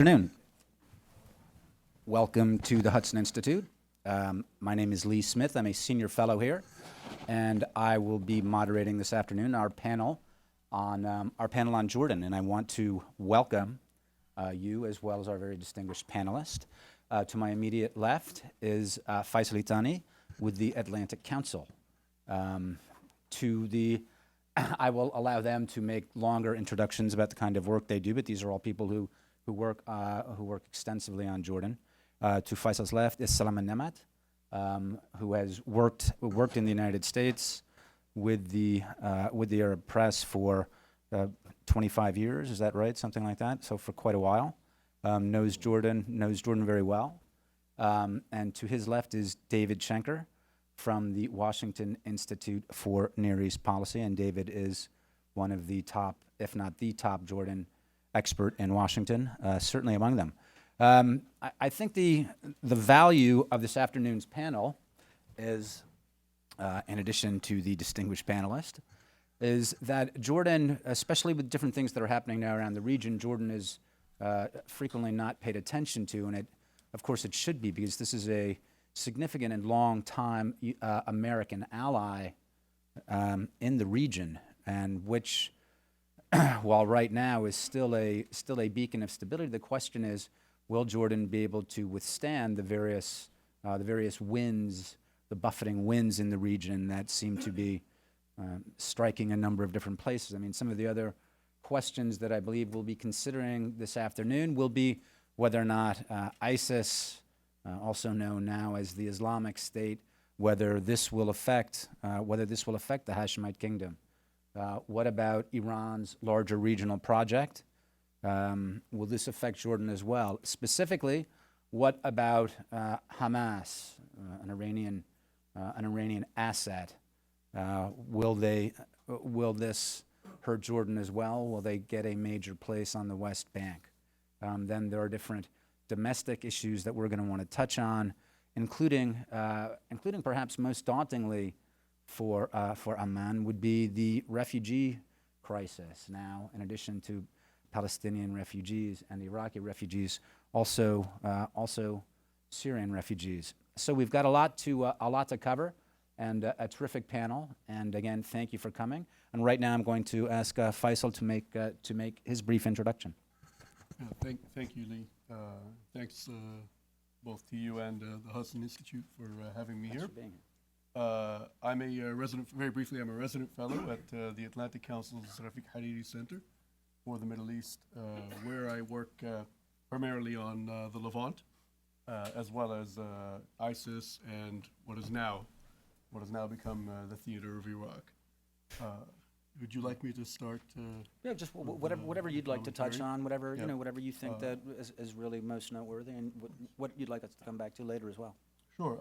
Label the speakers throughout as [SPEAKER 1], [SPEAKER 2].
[SPEAKER 1] Afternoon. Welcome to the Hudson Institute. My name is Lee Smith. I'm a senior fellow here, and I will be moderating this afternoon our panel on Jordan. And I want to welcome you as well as our very distinguished panelist. To my immediate left is Faisal Itani with the Atlantic Council. I will allow them to make longer introductions about the kind of work they do, but these are all people who work extensively on Jordan. To Faisal's left is Salam Nemat, who has worked in the United States with the Arab press for 25 years. Is that right? Something like that. So for quite a while, knows Jordan very well. And to his left is David Schenker from the Washington Institute for Near East Policy, and David is one of the top, if not the top, Jordan expert in Washington, certainly among them. I think the value of this afternoon's panel is, in addition to the distinguished panelist, is that Jordan, especially with different things that are happening now around the region, Jordan is frequently not paid attention to, and of course it should be, because this is a significant and long-time American ally in the region, and which, while right now is still a beacon of stability, the question is, will Jordan be able to withstand the various winds, the buffeting winds in the region that seem to be striking a number of different places? I mean, some of the other questions that I believe we'll be considering this afternoon will be whether or not ISIS, also known now as the Islamic State, whether this will affect the Hashemite kingdom. What about Iran's larger regional project? Will this affect Jordan as well? Specifically, what about Hamas, an Iranian asset? Will this hurt Jordan as well? Will they get a major place on the West Bank? Then there are different domestic issues that we're going to want to touch on, including perhaps most dauntingly for Amman would be the refugee crisis. Now, in addition to Palestinian refugees and Iraqi refugees, also Syrian refugees. So we've got a lot to cover, and a terrific panel. And again, thank you for coming. And right now, I'm going to ask Faisal to make his brief introduction.
[SPEAKER 2] Thank you, Lee. Thanks both to you and the Hudson Institute for having me
[SPEAKER 1] Thanks
[SPEAKER 2] here.
[SPEAKER 1] for being here.
[SPEAKER 2] I'm a resident, very briefly, I'm a resident fellow at the Atlantic Council's Rafiq Hariri Center for the Middle East, where I work primarily on the Levant, as well as ISIS and what has now become the theater of Iraq. Would you like me to start?
[SPEAKER 1] Yeah, just whatever you'd like to touch on, whatever you think that is really most noteworthy, and what you'd like us to come back to later as well.
[SPEAKER 2] Sure.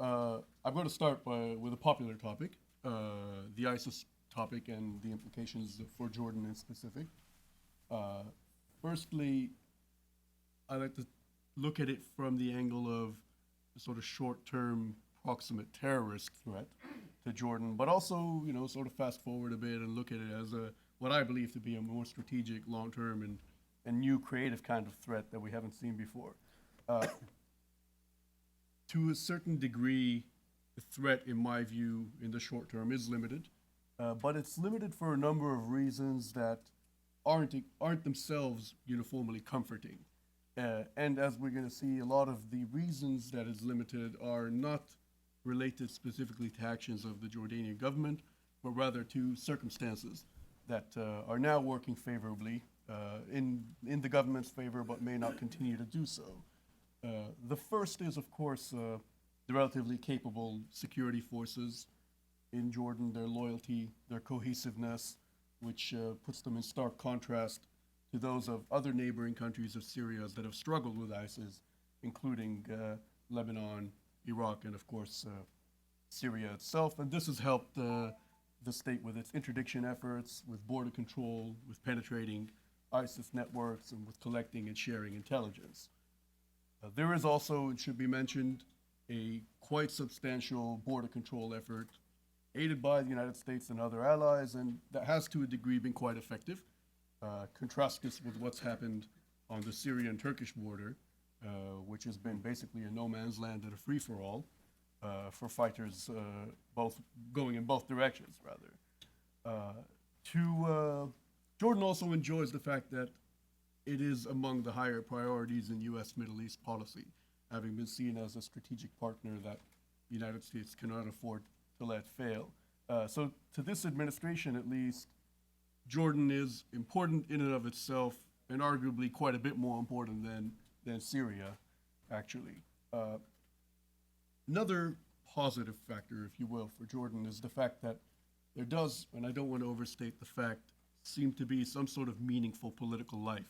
[SPEAKER 2] I'm going to start with a popular topic, the ISIS topic and the implications for Jordan in specific. Firstly, I like to look at it from the angle of the sort of short-term proximate terrorist threat to Jordan, but also, sort of fast forward a bit and look at it as what I believe to be a more strategic, long-term, and new creative kind of threat that we haven't seen before. To a certain degree, the threat, in my view, in the short term is limited, but it's limited for a number of reasons that aren't themselves uniformly comforting. And as we're going to see, a lot of the reasons that it's limited are not related specifically to actions of the Jordanian government, but rather to circumstances that are now working favorably in the government's favor, but may not continue to do so. The first is, of course, the relatively capable security forces in Jordan, their loyalty, their cohesiveness, which puts them in stark contrast to those of other neighboring countries of Syria that have struggled with ISIS, including Lebanon, Iraq, and of course Syria itself. And this has helped the state with its interdiction efforts, with border control, with penetrating ISIS networks, and with collecting and sharing intelligence. There is also, it should be mentioned, a quite substantial border control effort aided by the United States and other allies, and that has to a degree been quite effective. Contrast this with what's happened on the Syrian-Turkish border, which has been basically a no man's land and a free-for-all for fighters both going in both directions, rather. Jordan also enjoys the fact that it is among the higher priorities in U.S. Middle East policy, having been seen as a strategic partner that the United States cannot afford to let fail. So to this administration, at least, Jordan is important in and of itself, and arguably quite a bit more important than Syria, actually. Another positive factor, if you will, for Jordan is the fact that there does, and I don't want to overstate the fact, seem to be some sort of meaningful political life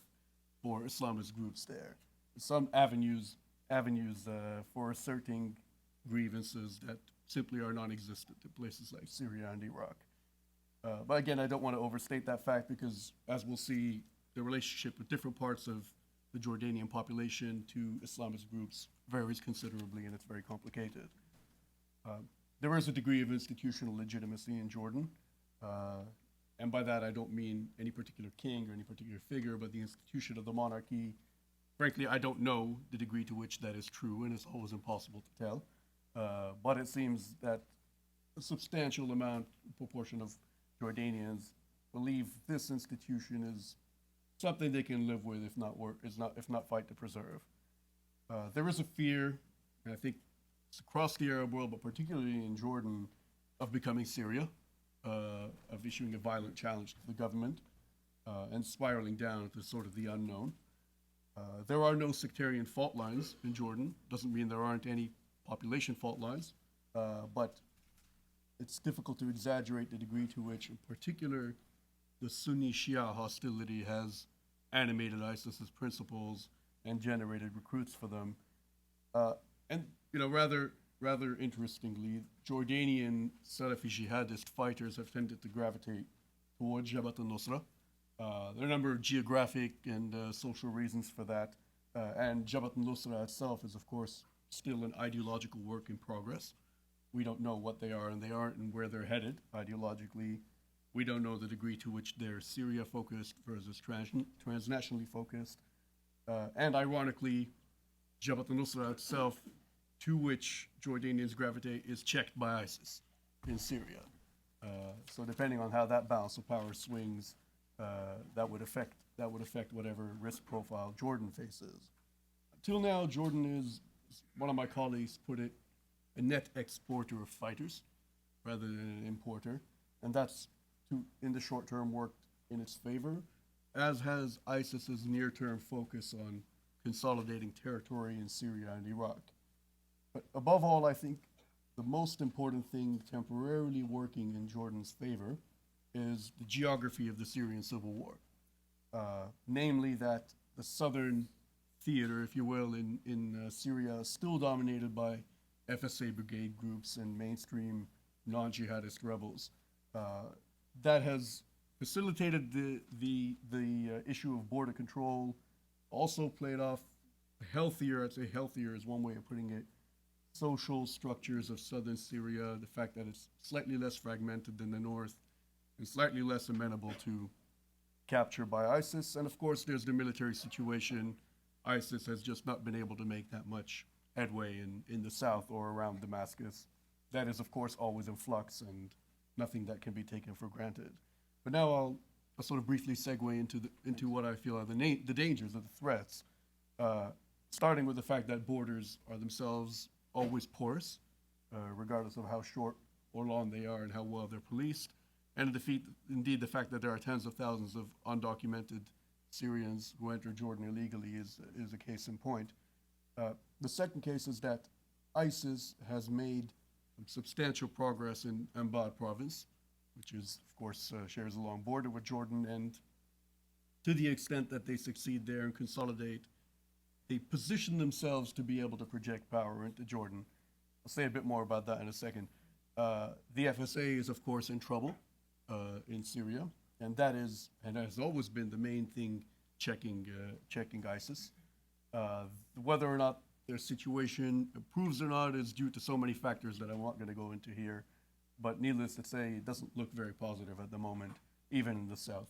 [SPEAKER 2] for Islamist groups there. Some avenues for asserting grievances that simply are non-existent in places like Syria and Iraq. But again, I don't want to overstate that fact because, as we'll see, the relationship with different parts of the Jordanian population to Islamist groups varies considerably, and it's very complicated. There is a degree of institutional legitimacy in Jordan, and by that I don't mean any particular king or any particular figure, but the institution of the monarchy. Frankly, I don't know the degree to which that is true, and it's always impossible to tell. But it seems that a substantial proportion of Jordanians believe this institution is something they can live with, if not fight to preserve. There is a fear, and I think it's across the Arab world, but particularly in Jordan, of becoming Syria, of issuing a violent challenge to the government, and spiraling down to sort of the unknown. There are no sectarian fault lines in Jordan. Doesn't mean there aren't any population fault lines, but it's difficult to exaggerate the degree to which, in particular, the Sunni-Shia hostility has animated ISIS's principles and generated recruits for them. And rather interestingly, Jordanian Salafi jihadist fighters have tended to gravitate towards Jabhat al-Nusra. There are a number of geographic and social reasons for that, and Jabhat al-Nusra itself is, of course, still an ideological work in progress. We don't know what they are and they aren't and where they're headed ideologically. We don't know the degree to which they're Syria-focused versus transnationally focused. And ironically, Jabhat al-Nusra itself, to which Jordanians gravitate, is checked by ISIS in Syria. So depending on how that balance of power swings, that would affect whatever risk profile Jordan faces. Till now, Jordan is, as one of my colleagues put it, a net exporter of fighters rather than an importer, and that's, in the short term, worked in its favor, as has ISIS's near-term focus on consolidating territory in Syria and Iraq. But above all, I think the most important thing temporarily working in Jordan's favor is the geography of the Syrian civil war. Namely that the southern theater, if you will, in Syria is still dominated by FSA brigade groups and mainstream non-jihadist rebels. That has facilitated the issue of border control, also played off healthier, I'd say healthier is one way of putting it, social structures of southern Syria, the fact that it's slightly less fragmented than the north, and slightly less amenable to capture by ISIS. And of course, there's the military situation. ISIS has just not been able to make that much headway in the south or around Damascus. That is, of course, always in flux and nothing that can be taken for granted. But now I'll sort of briefly segue into what I feel are the dangers of the threats, starting with the fact that borders are themselves always porous, regardless of how short or long they are and how well they're policed. And indeed, the fact that there are tens of thousands of undocumented Syrians who enter Jordan illegally is a case in point. The second case is that ISIS has made substantial progress in Anbar province, which is, of course, shares a long border with Jordan, and to the extent that they succeed there and consolidate, they position themselves to be able to project power into Jordan. I'll say a bit more about that in a second. The FSA is, of course, in trouble in Syria, and that is, and has always been, the main thing checking ISIS. Whether or not their situation improves or not is due to so many factors that I'm not going to go into here, but needless to say, it doesn't look very positive at the moment, even in the south.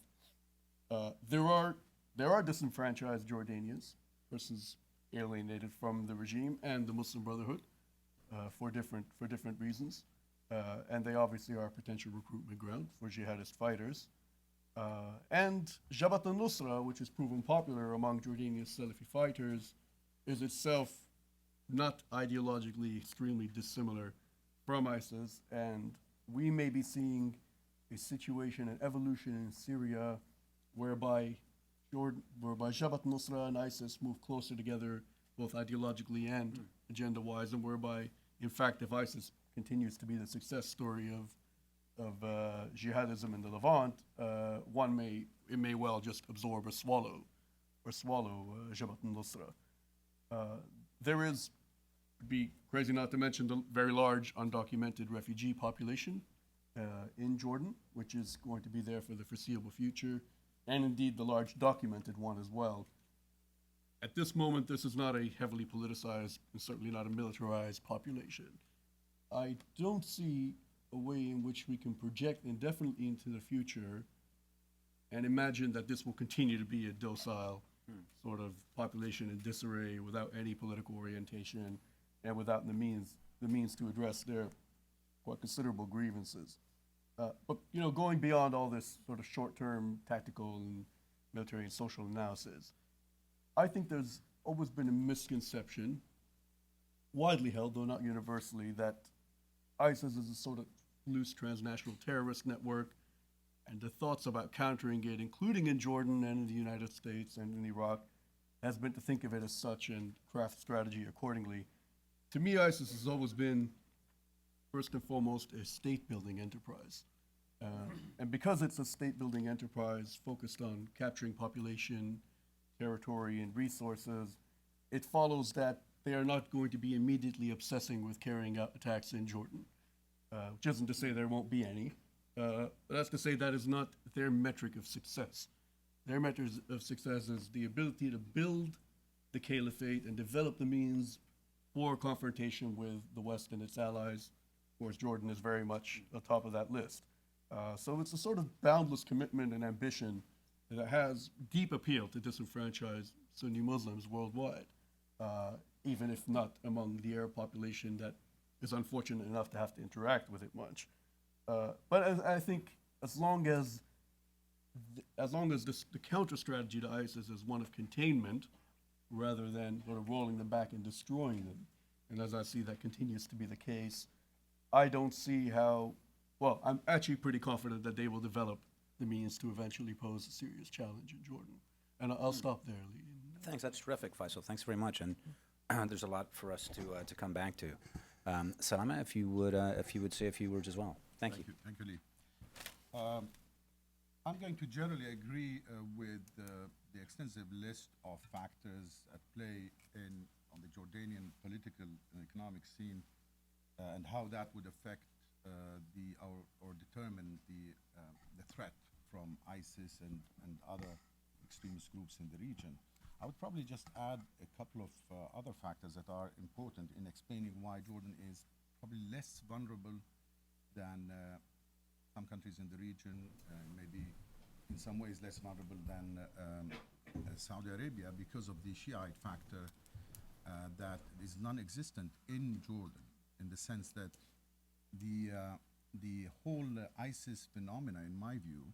[SPEAKER 2] There are there are disenfranchised Jordanians, persons alienated from the regime and the Muslim Brotherhood for different reasons, and they obviously are a potential recruitment ground for jihadist fighters. And Jabhat al-Nusra, which has proven popular among Jordanian Salafi fighters, is itself not ideologically extremely dissimilar from ISIS, and we may be seeing a situation, an evolution in Syria, whereby Jabhat al-Nusra and ISIS move closer together, both ideologically and agenda-wise, and whereby, in fact, if ISIS continues to be the success story of jihadism in the Levant, it may well just absorb or swallow Jabhat al-Nusra. There is, be crazy not to mention, the very large undocumented refugee population in Jordan, which is going to be there for the foreseeable future, and indeed the large documented one as well. At this moment, this is not a heavily politicized and certainly not a militarized population. I don't see a way in which we can project indefinitely into the future and imagine that this will continue to be a docile sort of population in disarray without any political orientation and without the means to address their quite considerable grievances. But going beyond all this sort of short-term tactical and military and social analysis, I think there's always been a misconception, widely held, though not universally, that ISIS is a sort of loose transnational terrorist network, and the thoughts about countering it, including in Jordan and in the United States and in Iraq, has been to think of it as such and craft strategy accordingly. To me, ISIS has always been, first and foremost, a state-building enterprise. And because it's a state-building enterprise focused on capturing population, territory, and resources, it follows that they are not going to be immediately obsessing with carrying out attacks in Jordan, which isn't to say there won't be any. But that's to say that is not their metric of success. Their metric of success is the ability to build the caliphate and develop the means for confrontation with the West and its allies. Of course, Jordan is very much atop of that list. So it's a sort of boundless commitment and ambition that has deep appeal to disenfranchised Sunni Muslims worldwide, even if not among the Arab population that is unfortunate enough to have to interact with it much. But I think as long as the counter strategy to ISIS is one of containment rather than sort of rolling them back and destroying them, and as I see that continues to be the case, I don't see how, well, I'm actually pretty confident that they will develop the means to eventually pose a serious challenge in Jordan. And I'll stop there, Lee.
[SPEAKER 1] Thanks. That's terrific, Faisal. Thanks very much. And there's a lot for us to come back to. Salama, if you would say a few words as well. Thank you.
[SPEAKER 3] Thank you, Lee. I'm going to generally agree with the extensive list of factors at play on the Jordanian political and economic scene and how that would affect or determine the threat from ISIS and other extremist groups in the region. I would probably just add a couple of other factors that are important in explaining why Jordan is probably less vulnerable than some countries in the region, maybe in some ways less vulnerable than Saudi Arabia because of the Shiite factor that is non-existent in Jordan, in the sense that the whole ISIS phenomena, in my view,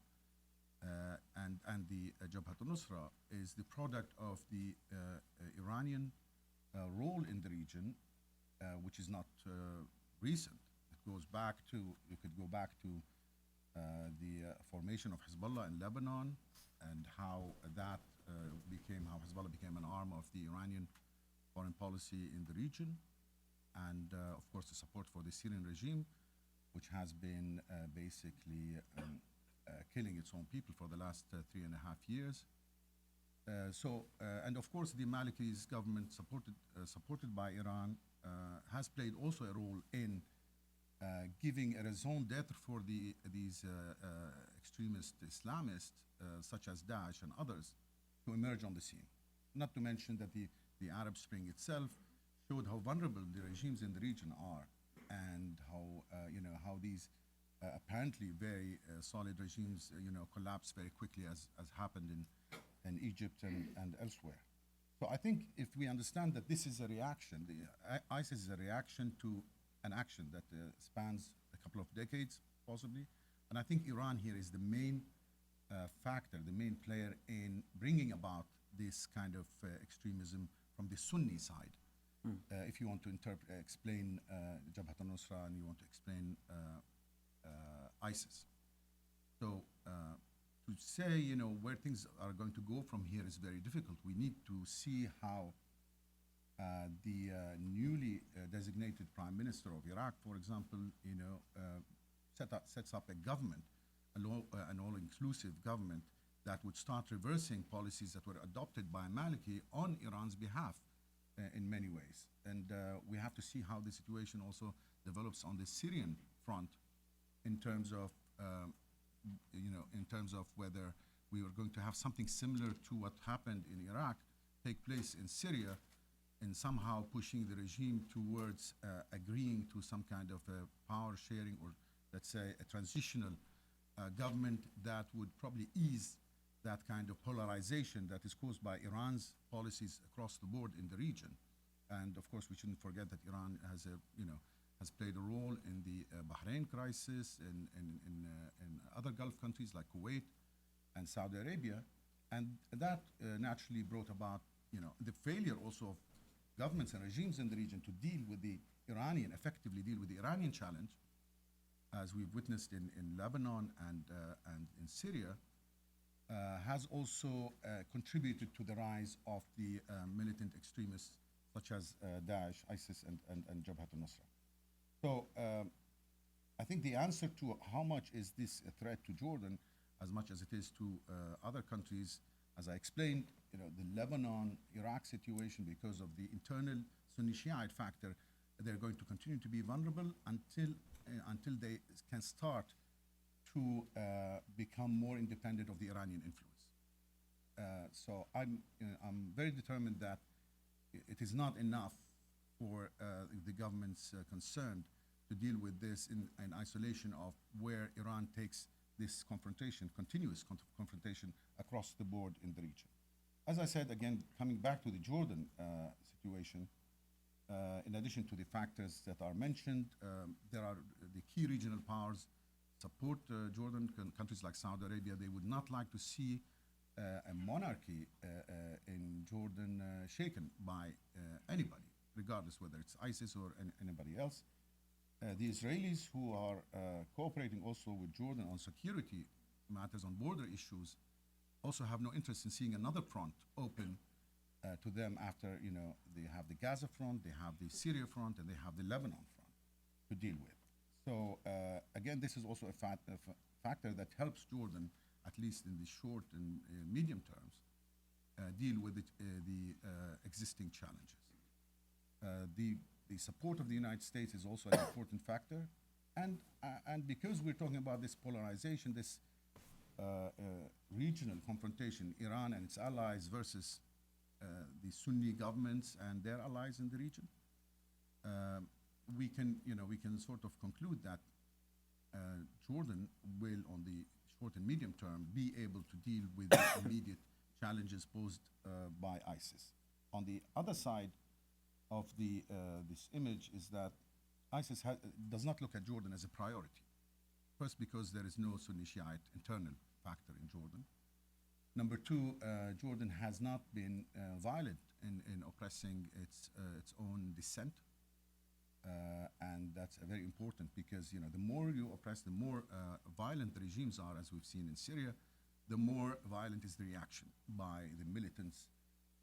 [SPEAKER 3] and the Jabhat al-Nusra is the product of the Iranian role in the region, which is not recent. It goes back to, you could go back to the formation of Hezbollah in Lebanon and how Hezbollah became an arm of the Iranian foreign policy in the region, and of course the support for the Syrian regime, which has been basically killing its own people for the last 3.5 years. And of course the Malikis government, supported by Iran, has played also a role in giving a raison d'etre for these extremist Islamists, such as Daesh and others, to emerge on the scene. Not to mention that the Arab Spring itself showed how vulnerable the regimes in the region are, and how these apparently very solid regimes collapse very quickly, as happened in Egypt and elsewhere. So I think if we understand that this is a reaction, ISIS is a reaction to an action that spans a couple of decades, possibly, and I think Iran here is the main factor, the main player in bringing about this kind of extremism from the Sunni side. If you want to explain Jabhat al-Nusra and you want to explain ISIS. So to say, where things are going to go from here is very difficult. We need to see how the newly designated Prime Minister of Iraq, for example, sets up a government, an all-inclusive government that would start reversing policies that were adopted by Maliki on Iran's behalf in many ways. And we have to see how the situation also develops on the Syrian front in terms of, whether we are going to have something similar to what happened in Iraq take place in Syria, and somehow pushing the regime towards agreeing to some kind of power sharing, or let's say a transitional government that would probably ease that kind of polarization that is caused by Iran's policies across the board in the region. And of course, we shouldn't forget that Iran has played a role in the Bahrain crisis and in other Gulf countries like Kuwait and Saudi Arabia, and that naturally brought about the failure also of governments and regimes in the region to effectively deal with the Iranian challenge, as we've witnessed in Lebanon and in Syria, has also contributed to the rise of the militant extremists such as Daesh, ISIS, and Jabhat al-Nusra. So I think the answer to how much is this a threat to Jordan, as much as it is to other countries, as I explained, the Lebanon-Iraq situation, because of the internal Sunni Shiite factor, they're going to continue to be vulnerable until they can start to become more independent of the Iranian influence. So I'm very determined that it is not enough for the governments concerned to deal with this in isolation of where Iran takes this continuous confrontation across the board in the region. As I said, again, coming back to the Jordan situation, in addition to the factors that are mentioned, there are the key regional powers support Jordan. Countries like Saudi Arabia, they would not like to see a monarchy in Jordan shaken by anybody, regardless whether it's ISIS or anybody else. The Israelis, who are cooperating also with Jordan on security matters, on border issues, also have no interest in seeing another front open to them after, they have the Gaza front, they have the Syria front, and they have the Lebanon front to deal with. So again, this is also a factor that helps Jordan, at least in the short and medium terms, deal with the existing challenges. The support of the United States is also an important factor, and because we're talking about this polarization, this regional confrontation, Iran and its allies versus the Sunni governments and their allies in the region, we can sort of conclude that Jordan will, on the short and medium term, be able to deal with the immediate challenges posed by ISIS. On the other side of this image is that ISIS does not look at Jordan as a priority. First, because there is no Sunni Shiite internal factor in Jordan. Number two, Jordan has not been violent in oppressing its own dissent. And that's very important because the more you oppress, the more violent the regimes are, as we've seen in Syria, the more violent is the reaction by the militants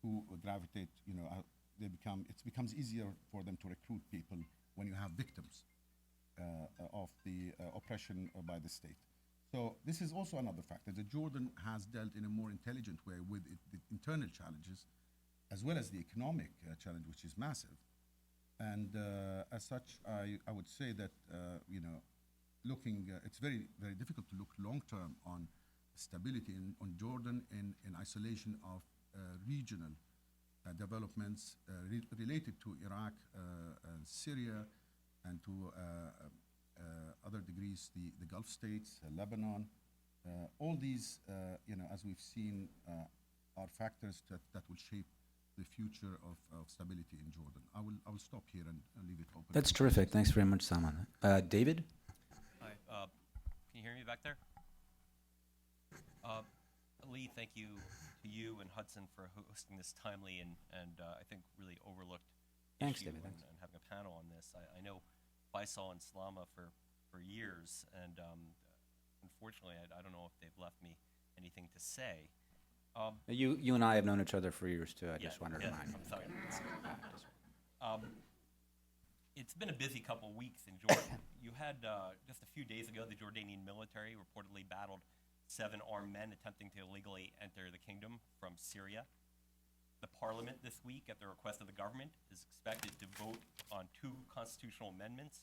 [SPEAKER 3] who gravitate. It becomes easier for them to recruit people when you have victims of the oppression by the state. So this is also another factor that Jordan has dealt in a more intelligent way with the internal challenges, as well as the economic challenge, which is massive. And as such, I would say that it's very, very difficult to look long-term on stability on Jordan in isolation of regional developments related to Iraq and Syria, and to other degrees the Gulf states, Lebanon. All these, as we've seen, are factors that will shape the future of stability in Jordan. I will stop here and leave it open.
[SPEAKER 1] That's terrific. Thanks very much, Salman. David?
[SPEAKER 4] Hi, can you hear me back there? Lee, thank you to you and Hudson for hosting this timely and I think really overlooked
[SPEAKER 1] Thanks,
[SPEAKER 4] issue
[SPEAKER 1] David.
[SPEAKER 4] and having a panel on this. I know Faisal and Salama for years, and unfortunately, I don't know if they've left me anything to say.
[SPEAKER 1] You and I have known each other for years, too. I
[SPEAKER 4] Yeah,
[SPEAKER 1] just wanted to
[SPEAKER 4] yeah,
[SPEAKER 1] remind you.
[SPEAKER 4] I'm sorry. It's been a busy couple of weeks in Jordan. You had, just a few days ago, the Jordanian military reportedly battled 7 armed men attempting to illegally enter the kingdom from Syria. The parliament this week, at the request of the government, is expected to vote on 2 constitutional amendments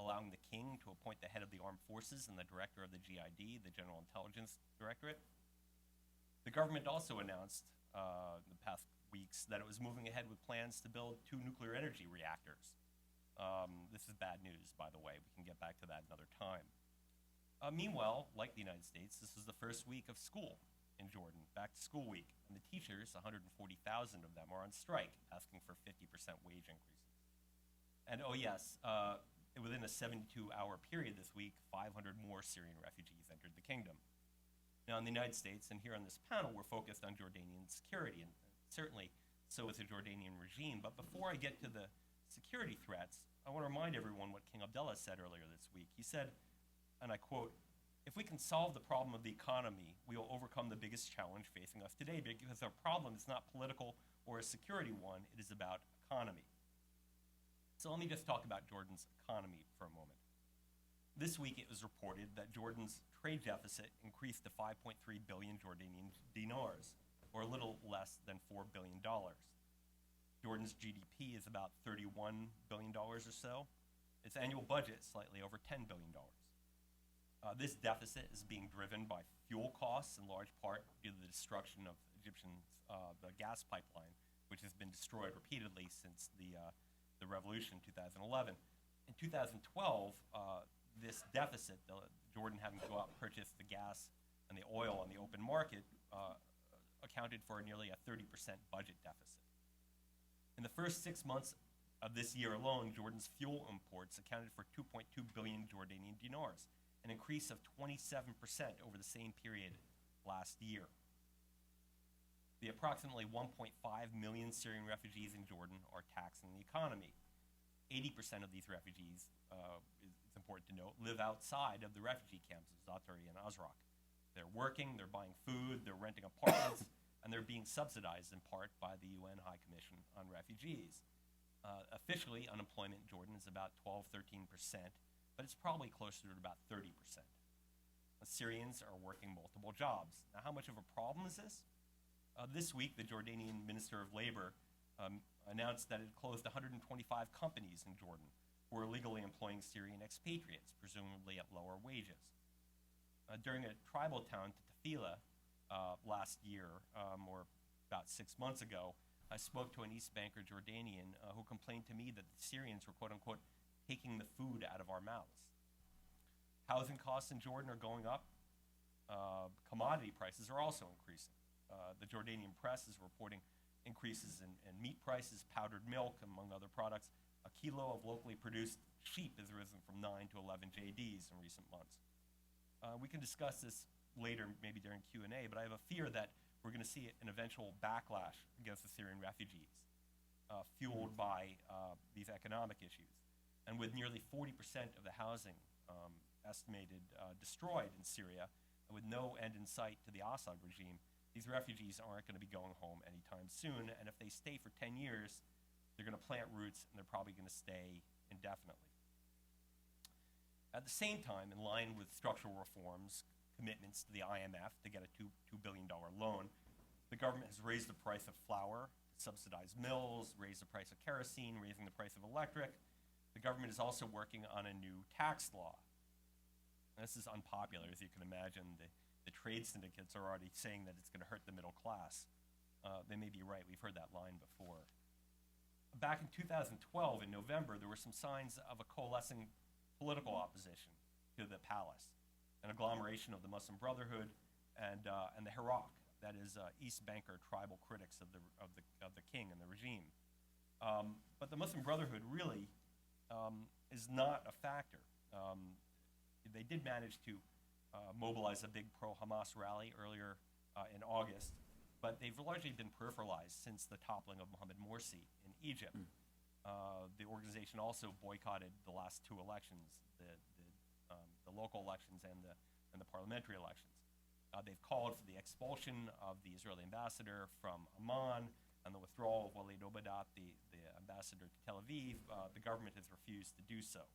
[SPEAKER 4] allowing the king to appoint the head of the armed forces and the director of the GID, the General Intelligence Directorate. The government also announced in the past weeks that it was moving ahead with plans to build 2 nuclear energy reactors. This is bad news, by the way. We can get back to that another time. Meanwhile, like the United States, this is the first week of school in Jordan, back to school week, and the teachers, 140,000 of them, are on strike, asking for 50% wage increases. And oh yes, within a 72-hour period this week, 500 more Syrian refugees entered the kingdom. Now, in the United States, and here on this panel, we're focused on Jordanian security, and certainly so is the Jordanian regime. But before I get to the security threats, I want to remind everyone what King Abdullah said earlier this week. He said, and I quote, "If we can solve the problem of the economy, we will overcome the biggest challenge facing us today, because our problem is not political or a security one, it is about economy." So let me just talk about Jordan's economy for a moment. This week it was reported that Jordan's trade deficit increased to 5.3 billion Jordanian dinars, or a little less than $4 billion. Jordan's GDP is about $31 billion or so. Its annual budget is slightly over $10 billion. This deficit is being driven by fuel costs in large part due to the destruction of the gas pipeline, which has been destroyed repeatedly since the revolution in 2011. In 2012, this deficit, Jordan having to go out and purchase the gas and the oil on the open market, accounted for nearly a 30% budget deficit. In the first 6 months of this year alone, Jordan's fuel imports accounted for 2.2 billion Jordanian dinars, an increase of 27% over the same period last year. The approximately 1.5 million Syrian refugees in Jordan are taxing the economy. 80% of these refugees, it's important to note, live outside of the refugee camps of Zaatari and Azraq. They're working, they're buying food, they're renting apartments, and they're being subsidized in part by the UN High Commission on Refugees. Officially, unemployment in Jordan is about 12-13%, but it's probably closer to about 30%. Syrians are working multiple jobs. Now, how much of a problem is this? This week, the Jordanian Minister of Labor announced that it closed 125 companies in Jordan who were illegally employing Syrian expatriates, presumably at lower wages. During a tribal town, Tafila, last year, or about 6 months ago, I spoke to an East Banker Jordanian who complained to me that the Syrians were, quote unquote, taking the food out of our mouths. Housing costs in Jordan are going up. Commodity prices are also increasing. The Jordanian press is reporting increases in meat prices, powdered milk, among other products. A kilo of locally produced sheep has risen from 9 to 11 JDs in recent months. We can discuss this later, maybe during Q&A, but I have a fear that we're going to see an eventual backlash against the Syrian refugees, fueled by these economic issues. And with nearly 40% of the housing estimated destroyed in Syria, and with no end in sight to the Assad regime, these refugees aren't going to be going home anytime soon. And if they stay for 10 years, they're going to plant roots, and they're probably going to stay indefinitely. At the same time, in line with structural reforms, commitments to the IMF to get a $2 billion loan, the government has raised the price of flour, subsidized mills, raised the price of kerosene, raising the price of electric. The government is also working on a new tax law. And this is unpopular, as you can imagine. The trade syndicates are already saying that it's going to hurt the middle class. They may be right. We've heard that line before. Back in 2012, in November, there were some signs of a coalescing political opposition to the palace, an agglomeration of the Muslim Brotherhood and the Hirak, that is East Banker tribal critics of the king and the regime. But the Muslim Brotherhood really is not a factor. They did manage to mobilize a big pro-Hamas rally earlier in August, but they've largely been peripheralized since the toppling of Mohamed Morsi in Egypt. The organization also boycotted the last two elections, the local elections and the parliamentary elections. They've called for the expulsion of the Israeli ambassador from Amman and the withdrawal of Walid Obadat, the ambassador to Tel Aviv. The government has refused to do so,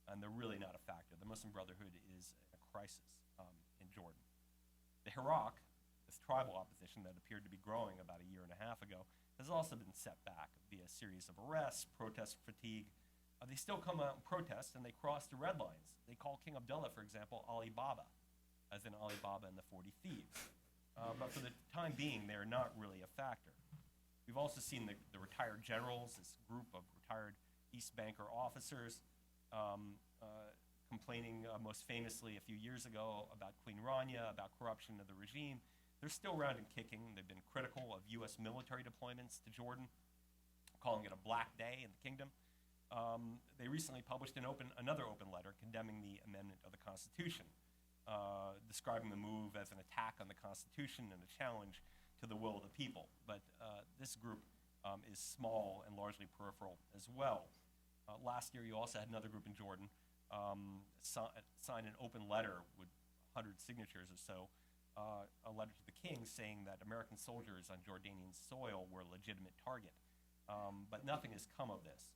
[SPEAKER 4] and they're really not a factor. The Muslim Brotherhood is in a crisis in Jordan. The Hirak, this tribal opposition that appeared to be growing about a year and a half ago, has also been set back via a series of arrests, protest fatigue. They still come out and protest, and they cross the red lines. They call King Abdullah, for example, Ali Baba, as in Ali Baba and the 40 Thieves. But for the time being, they're not really a factor. We've also seen the retired generals, this group of retired East Banker officers, complaining most famously a few years ago about Queen Rania, about corruption of the regime. They're still around and kicking. They've been critical of U.S. military deployments to Jordan, calling it a black day in the kingdom. They recently published another open letter condemning the amendment of the Constitution, describing the move as an attack on the Constitution and a challenge to the will of the people. But this group is small and largely peripheral as well. Last year, you also had another group in Jordan sign an open letter with 100 signatures or so, a letter to the king saying that American soldiers on Jordanian soil were a legitimate target. But nothing has come of this,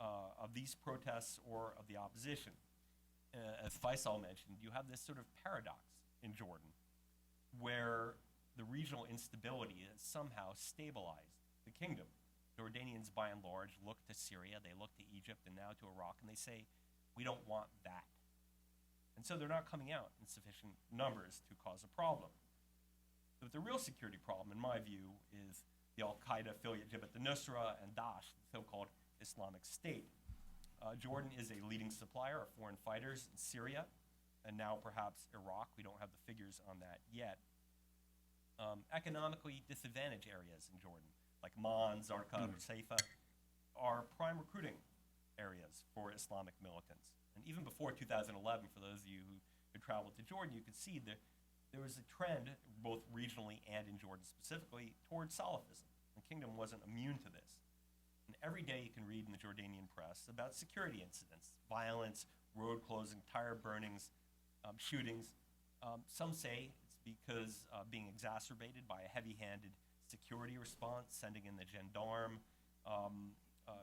[SPEAKER 4] of these protests or of the opposition. As Faisal mentioned, you have this sort of paradox in Jordan where the regional instability has somehow stabilized the kingdom. Jordanians, by and large, look to Syria, they look to Egypt, and now to Iraq, and they say, we don't want that. And so they're not coming out in sufficient numbers to cause a problem. But the real security problem, in my view, is the al-Qaeda affiliate Jabhat al-Nusra and Daesh, the so-called Islamic State. Jordan is a leading supplier of foreign fighters in Syria, and now perhaps Iraq. We don't have the figures on that yet. Economically disadvantaged areas in Jordan, like Man, Zarqa, and Saifa, are prime recruiting areas for Islamic militants. And even before 2011, for those of you who traveled to Jordan, you could see that there was a trend, both regionally and in Jordan specifically, towards Salafism. The kingdom wasn't immune to this. And every day you can read in the Jordanian press about security incidents, violence, road closing, tire burnings, shootings. Some say it's because being exacerbated by a heavy-handed security response, sending in the gendarme,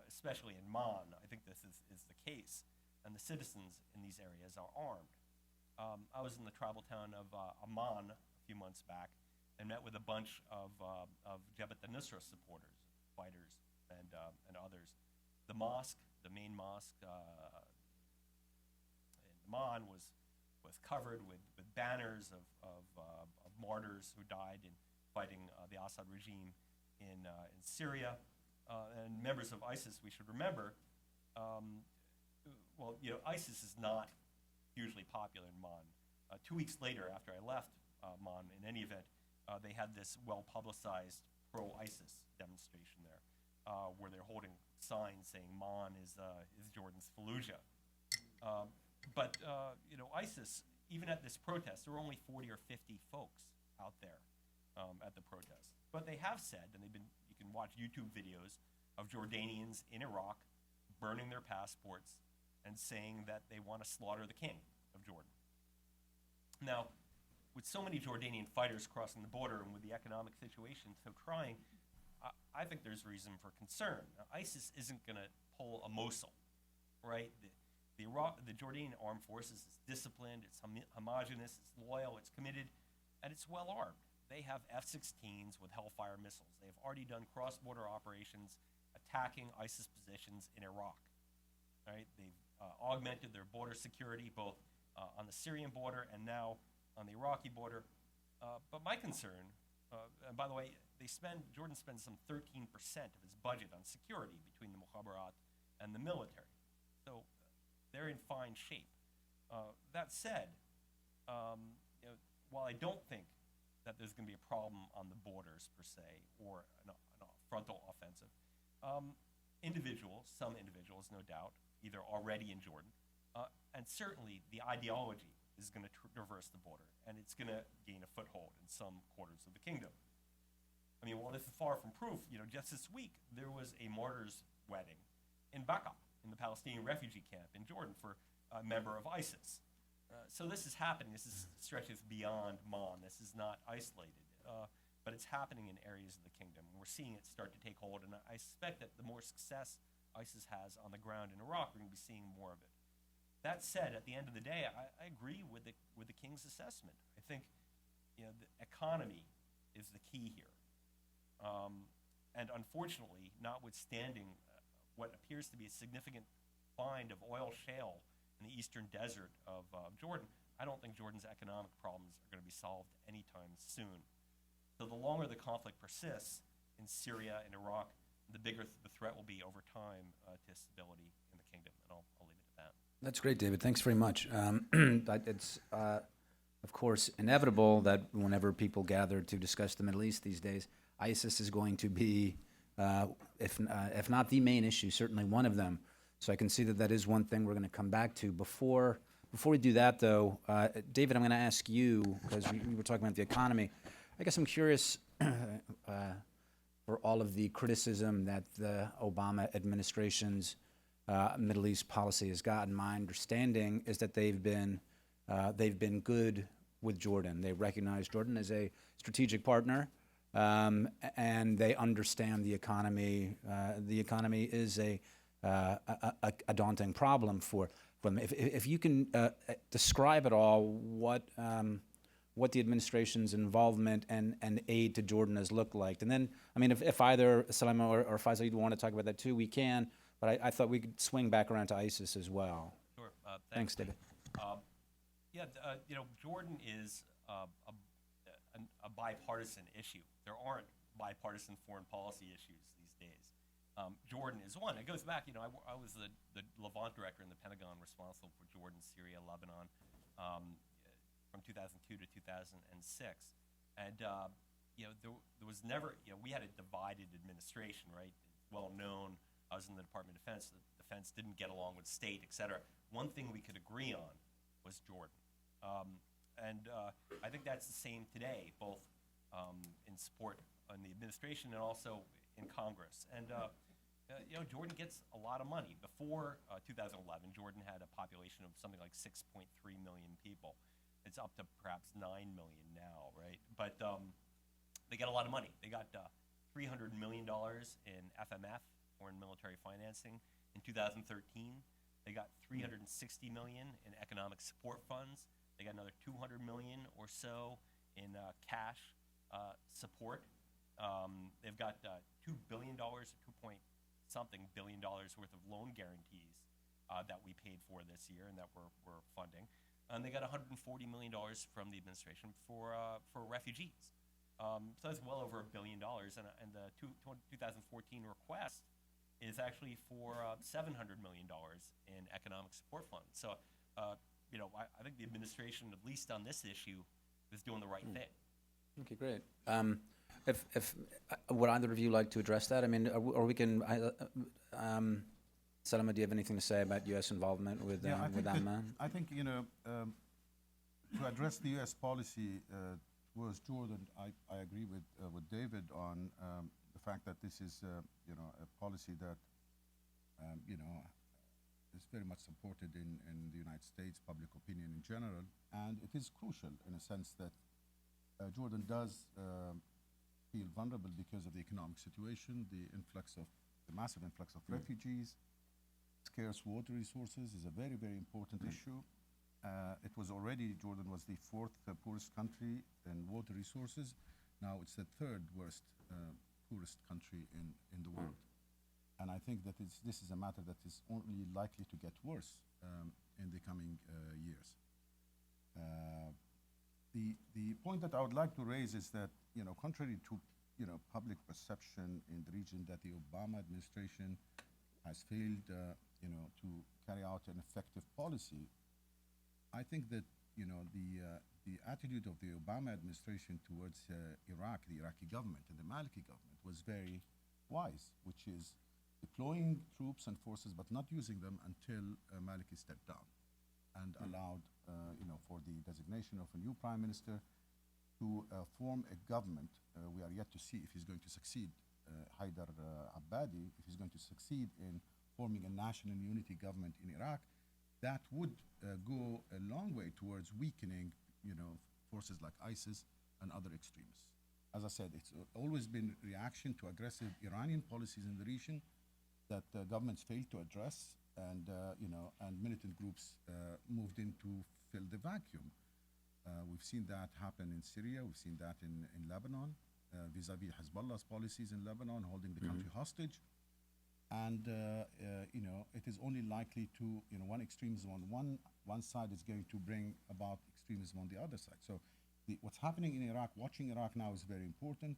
[SPEAKER 4] especially in Man. I think this is the case. And the citizens in these areas are armed. I was in the tribal town of Amman a few months back and met with a bunch of Jabhat al-Nusra supporters, fighters, and others. The mosque, the main mosque in Amman was covered with banners of martyrs who died in fighting the Assad regime in Syria. And members of ISIS, we should remember, ISIS is not hugely popular in Man. 2 weeks later, after I left Man, in any event, they had this well-publicized pro-ISIS demonstration there, where they're holding signs saying Man is Jordan's Fallujah. But ISIS, even at this protest, there were only 40 or 50 folks out there at the protest. But they have said, and you can watch YouTube videos of Jordanians in Iraq burning their passports and saying that they want to slaughter the king of Jordan. Now, with so many Jordanian fighters crossing the border and with the economic situation so trying, I think there's reason for concern. Now, ISIS isn't going to pull a Mosul, right? The Jordanian armed forces is disciplined, it's homogenous, it's loyal, it's committed, and it's well armed. They have F-16s with Hellfire missiles. They've already done cross-border operations attacking ISIS positions in Iraq. Right? They've augmented their border security both on the Syrian border and now on the Iraqi border. But my concern, and by the way, Jordan spends some 13% of its budget on security between the Mukhabarat and the military. So they're in fine shape. That said, while I don't think that there's going to be a problem on the borders per se, or a frontal offensive. Some individuals, no doubt, either already in Jordan, and certainly the ideology is going to traverse the border, and it's going to gain a foothold in some quarters of the kingdom. I mean, while this is far from proof, just this week there was a martyr's wedding in Baqa, in the Palestinian refugee camp in Jordan, for a member of ISIS. So this is happening. This stretches beyond Mon. This is not isolated, but it's happening in areas of the kingdom. We're seeing it start to take hold, and I suspect that the more success ISIS has on the ground in Iraq, we're going to be seeing more of it. That said, at the end of the day, I agree with the king's assessment. I think the economy is the key here, and unfortunately, notwithstanding what appears to be a significant find of oil shale in the eastern desert of Jordan, I don't think Jordan's economic problems are going to be solved anytime soon. So the longer the conflict persists in Syria and Iraq, the bigger the threat will be over time to stability in the kingdom. And I'll leave it at that.
[SPEAKER 1] That's great, David. Thanks very much. It's, of course, inevitable that whenever people gather to discuss the Middle East these days, ISIS is going to be, if not the main issue, certainly one of them. So I can see that is one thing we're going to come back to. Before we do that, though, David, I'm going to ask you, because we were talking about the economy. I guess I'm curious for all of the criticism that the Obama administration's Middle East policy has gotten. My understanding is that they've been good with Jordan. They recognize Jordan as a strategic partner, and they understand the economy. The economy is a daunting problem for them. If you can describe at all what the administration's involvement and aid to Jordan has looked like. And then, I mean, if either Salam or Faisal, you want to talk about that too, we can, but I thought we could swing back around to ISIS as well.
[SPEAKER 4] Sure.
[SPEAKER 1] Thanks, David.
[SPEAKER 4] Jordan is a bipartisan issue. There aren't bipartisan foreign policy issues these days. Jordan is one. It goes back, I was the Levant director in the Pentagon responsible for Jordan, Syria, Lebanon, from 2002 to 2006. And, there was never, we had a divided administration, right? It's well known. I was in the Department of Defense. The defense didn't get along with state, et cetera. One thing we could agree on was Jordan. I think that's the same today, both in support in the administration and also in Congress. And, Jordan gets a lot of money. Before 2011, Jordan had a population of something like 6.3 million people. It's up to perhaps 9 million now, right? But they get a lot of money. They got $300 million in FMF, foreign military financing. In 2013, they got $360 million in economic support funds. They got another $200 million or so in cash support. They've got $2 billion, $2-point-something billion worth of loan guarantees that we paid for this year and that we're funding. And they got $140 million from the administration for refugees. So that's well over $1 billion. And the 2014 request is actually for $700 million in economic support funds. So, I think the administration, at least on this issue, is doing the right thing.
[SPEAKER 1] Okay, great. If would either of you like to address that? I mean, or we can. Salama, do you have anything to say about U.S. involvement with Amman?
[SPEAKER 3] I think to address the U.S. policy towards Jordan, I agree with David on the fact that this is a policy that is very much supported in the United States, public opinion in general, and it is crucial in a sense that Jordan does feel vulnerable because of the economic situation, the massive influx of refugees. Scarce water resources is a very, very important issue. Jordan was the fourth poorest country in water resources. Now it's the third worst poorest country in the world. And I think that this is a matter that is only likely to get worse in the coming years. The point that I would like to raise is that, contrary to public perception in the region that the Obama administration has failed to carry out an effective policy, I think that the attitude of the Obama administration towards Iraq, the Iraqi government, and the Maliki government was very wise, which is deploying troops and forces, but not using them until Maliki stepped down and allowed, for the designation of a new prime minister to form a government. We are yet to see if he's going to succeed, Haidar Abbadi, if he's going to succeed in forming a national unity government in Iraq. That would go a long way towards weakening, forces like ISIS and other extremists. As I said, it's always been reaction to aggressive Iranian policies in the region that governments failed to address, and and militant groups moved in to fill the vacuum. We've seen that happen in Syria. We've seen that in Lebanon, vis-a-vis Hezbollah's policies in Lebanon, holding the country hostage. And it is only likely to, one extremism on one side is going to bring about extremism on the other side. So what's happening in Iraq, watching Iraq now is very important.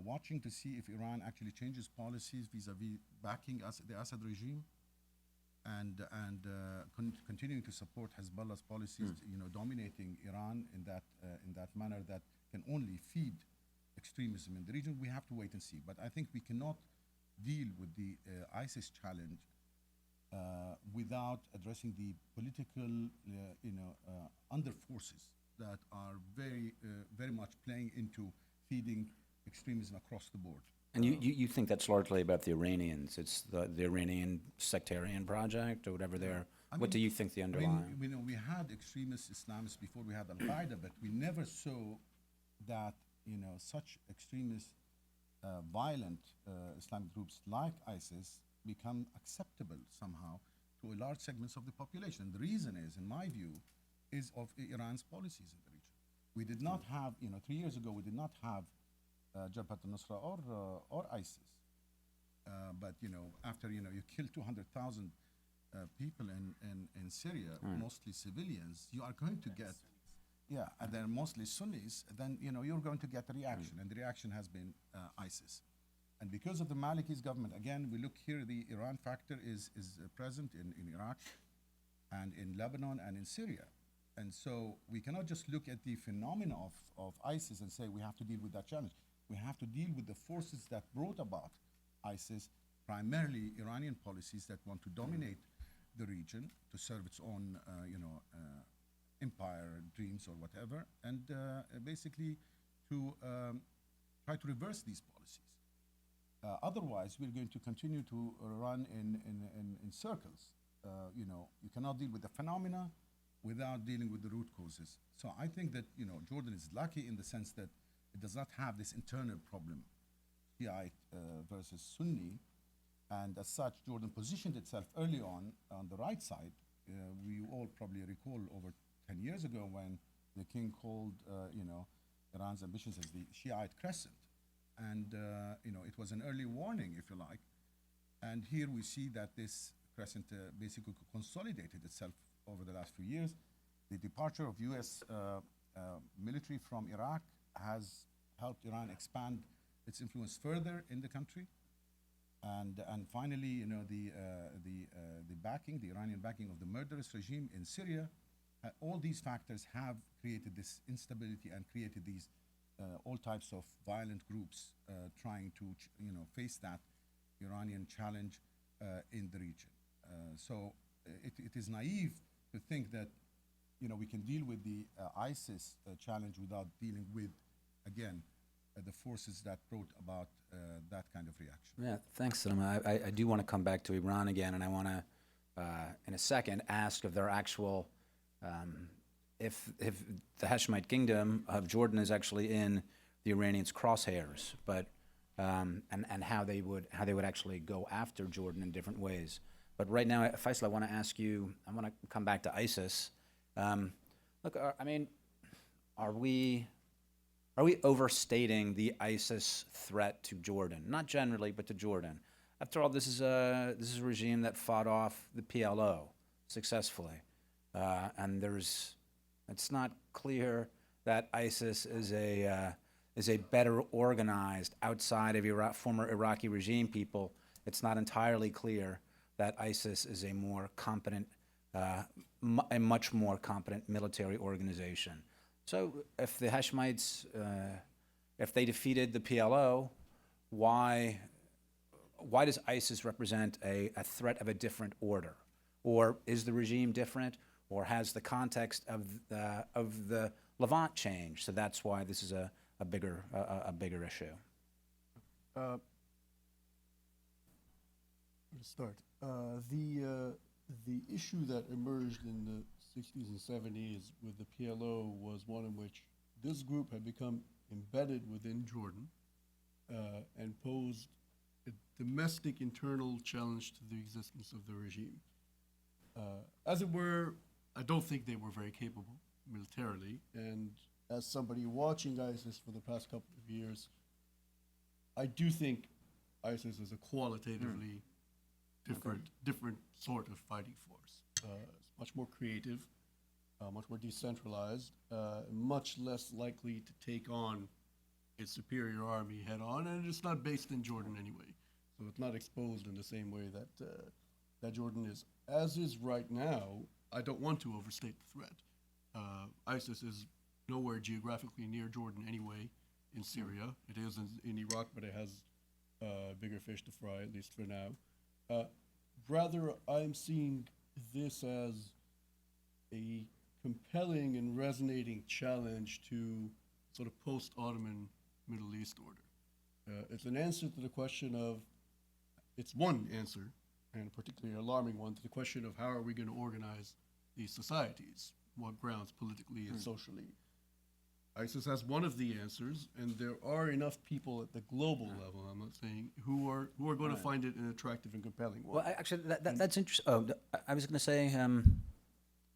[SPEAKER 3] Watching to see if Iran actually changes policies vis-a-vis backing the Assad regime, and continuing to support Hezbollah's policies, dominating Iran in that manner that can only feed extremism in the region. We have to wait and see. But I think we cannot deal with the ISIS challenge without addressing the political, under forces that are very much playing into feeding extremism across the board.
[SPEAKER 1] And you think that's largely about the Iranians? It's the Iranian sectarian project or whatever they're. What do you think the underlying?
[SPEAKER 3] We had extremist Islamists before we had Al-Qaeda, but we never saw that such extremist, violent Islamic groups like ISIS become acceptable somehow to a large segments of the population. The reason is, in my view, is of Iran's policies in the region. We did not have, 3 years ago, we did not have Jabhat al-Nusra or ISIS. But after you kill 200,000 people in Syria, mostly civilians, you are going to get, and they're mostly Sunnis. Then you're going to get a reaction, and the reaction has been ISIS. And because of the Maliki's government, again, we look here, the Iran factor is present in Iraq and in Lebanon and in Syria. And so we cannot just look at the phenomena of ISIS and say we have to deal with that challenge. We have to deal with the forces that brought about ISIS, primarily Iranian policies that want to dominate the region to serve its own, empire dreams or whatever, and basically to try to reverse these policies. Otherwise, we're going to continue to run in circles. You cannot deal with the phenomena without dealing with the root causes. So I think that Jordan is lucky in the sense that it does not have this internal problem, Shiite versus Sunni, and as such, Jordan positioned itself early on the right side. We all probably recall over 10 years ago when the king called Iran's ambitions as the Shiite crescent, and it was an early warning, if you like. And here we see that this crescent basically consolidated itself over the last few years. The departure of U.S. Military from Iraq has helped Iran expand its influence further in the country, and finally, the backing, the Iranian backing of the murderous regime in Syria. All these factors have created this instability and created these all types of violent groups trying to face that Iranian challenge in the region. So it is naive to think that we can deal with the ISIS challenge without dealing with, again, the forces that brought about that kind of reaction.
[SPEAKER 1] Yeah, thanks, Salama. I do want to come back to Iran again, and I want to, in a second, ask if there are actual, if the Hashemite kingdom of Jordan is actually in the Iranians' crosshairs, but and how they would actually go after Jordan in different ways. But right now, Faisal, I want to ask you. I want to come back to ISIS. Look, are we overstating the ISIS threat to Jordan? Not generally, but to Jordan. After all, this is a regime that fought off the PLO successfully, and it's not clear that ISIS is a better organized outside of former Iraqi regime people. It's not entirely clear that ISIS is a more competent a much more competent military organization. So if the Hashemites, if they defeated the PLO, why does ISIS represent a threat of a different order? Or is the regime different? Or has the context of the Levant changed? So that's why this is a bigger issue.
[SPEAKER 2] Let's start. The issue that emerged in the 60s and 70s with the PLO was one in which this group had become embedded within Jordan and posed a domestic internal challenge to the existence of the regime. As it were, I don't think they were very capable militarily, and as somebody watching ISIS for the past couple of years, I do think ISIS is a qualitatively different sort of fighting force. It's much more creative, much more decentralized, much less likely to take on its superior army head on, and it's not based in Jordan anyway. So it's not exposed in the same way that that Jordan is. As is right now, I don't want to overstate the threat. ISIS is nowhere geographically near Jordan anyway in Syria. It is in Iraq, but it has bigger fish to fry, at least for now. Rather, I'm seeing this as a compelling and resonating challenge to sort of post-Ottoman Middle East order. It's an answer to the question of, it's one answer, and a particularly alarming one, to the question of how are we going to organize these societies, what grounds politically and socially. ISIS has one of the answers, and there are enough people at the global level, I'm not saying, who are going to find it an attractive and compelling one.
[SPEAKER 1] Well, actually, that's interesting. Oh, I was going to say,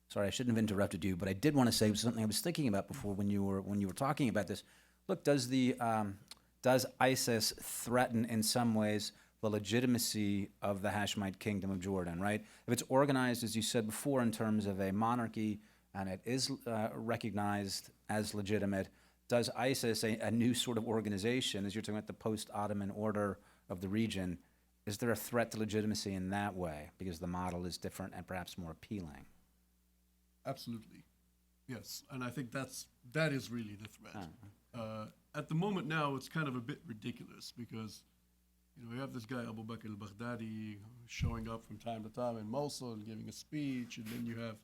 [SPEAKER 1] sorry, I shouldn't have interrupted you, but I did want to say something I was thinking about before when you were talking about this. Look, does ISIS threaten in some ways the legitimacy of the Hashemite Kingdom of Jordan, right? If it's organized, as you said before, in terms of a monarchy, and it is recognized as legitimate, does ISIS, a new sort of organization, as you're talking about the post-Ottoman order of the region, is there a threat to legitimacy in that way because the model is different and perhaps more appealing?
[SPEAKER 2] Absolutely, yes, and I think that is really the threat. At the moment now, it's kind of a bit ridiculous because you have this guy Abu Bakr al-Baghdadi showing up from time to time in Mosul and giving a speech, and then you have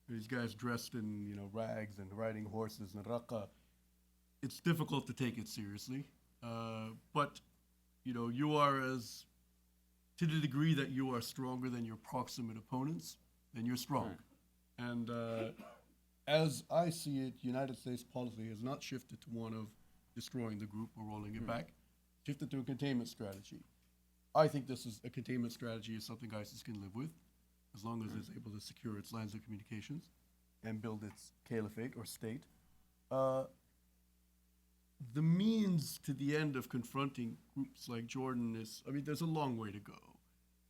[SPEAKER 2] these guys dressed in rags and riding horses in Raqqa. It's difficult to take it seriously, but you are to the degree that you are stronger than your proximate opponents, then you're strong. Right. And as I see it, United States policy has not shifted to one of destroying the group or rolling it back, shifted to a containment strategy. I think a containment strategy is something ISIS can live with, as long as it's able to secure its lines of communications and build its caliphate or state. The means to the end of confronting groups like Jordan there's a long way to go.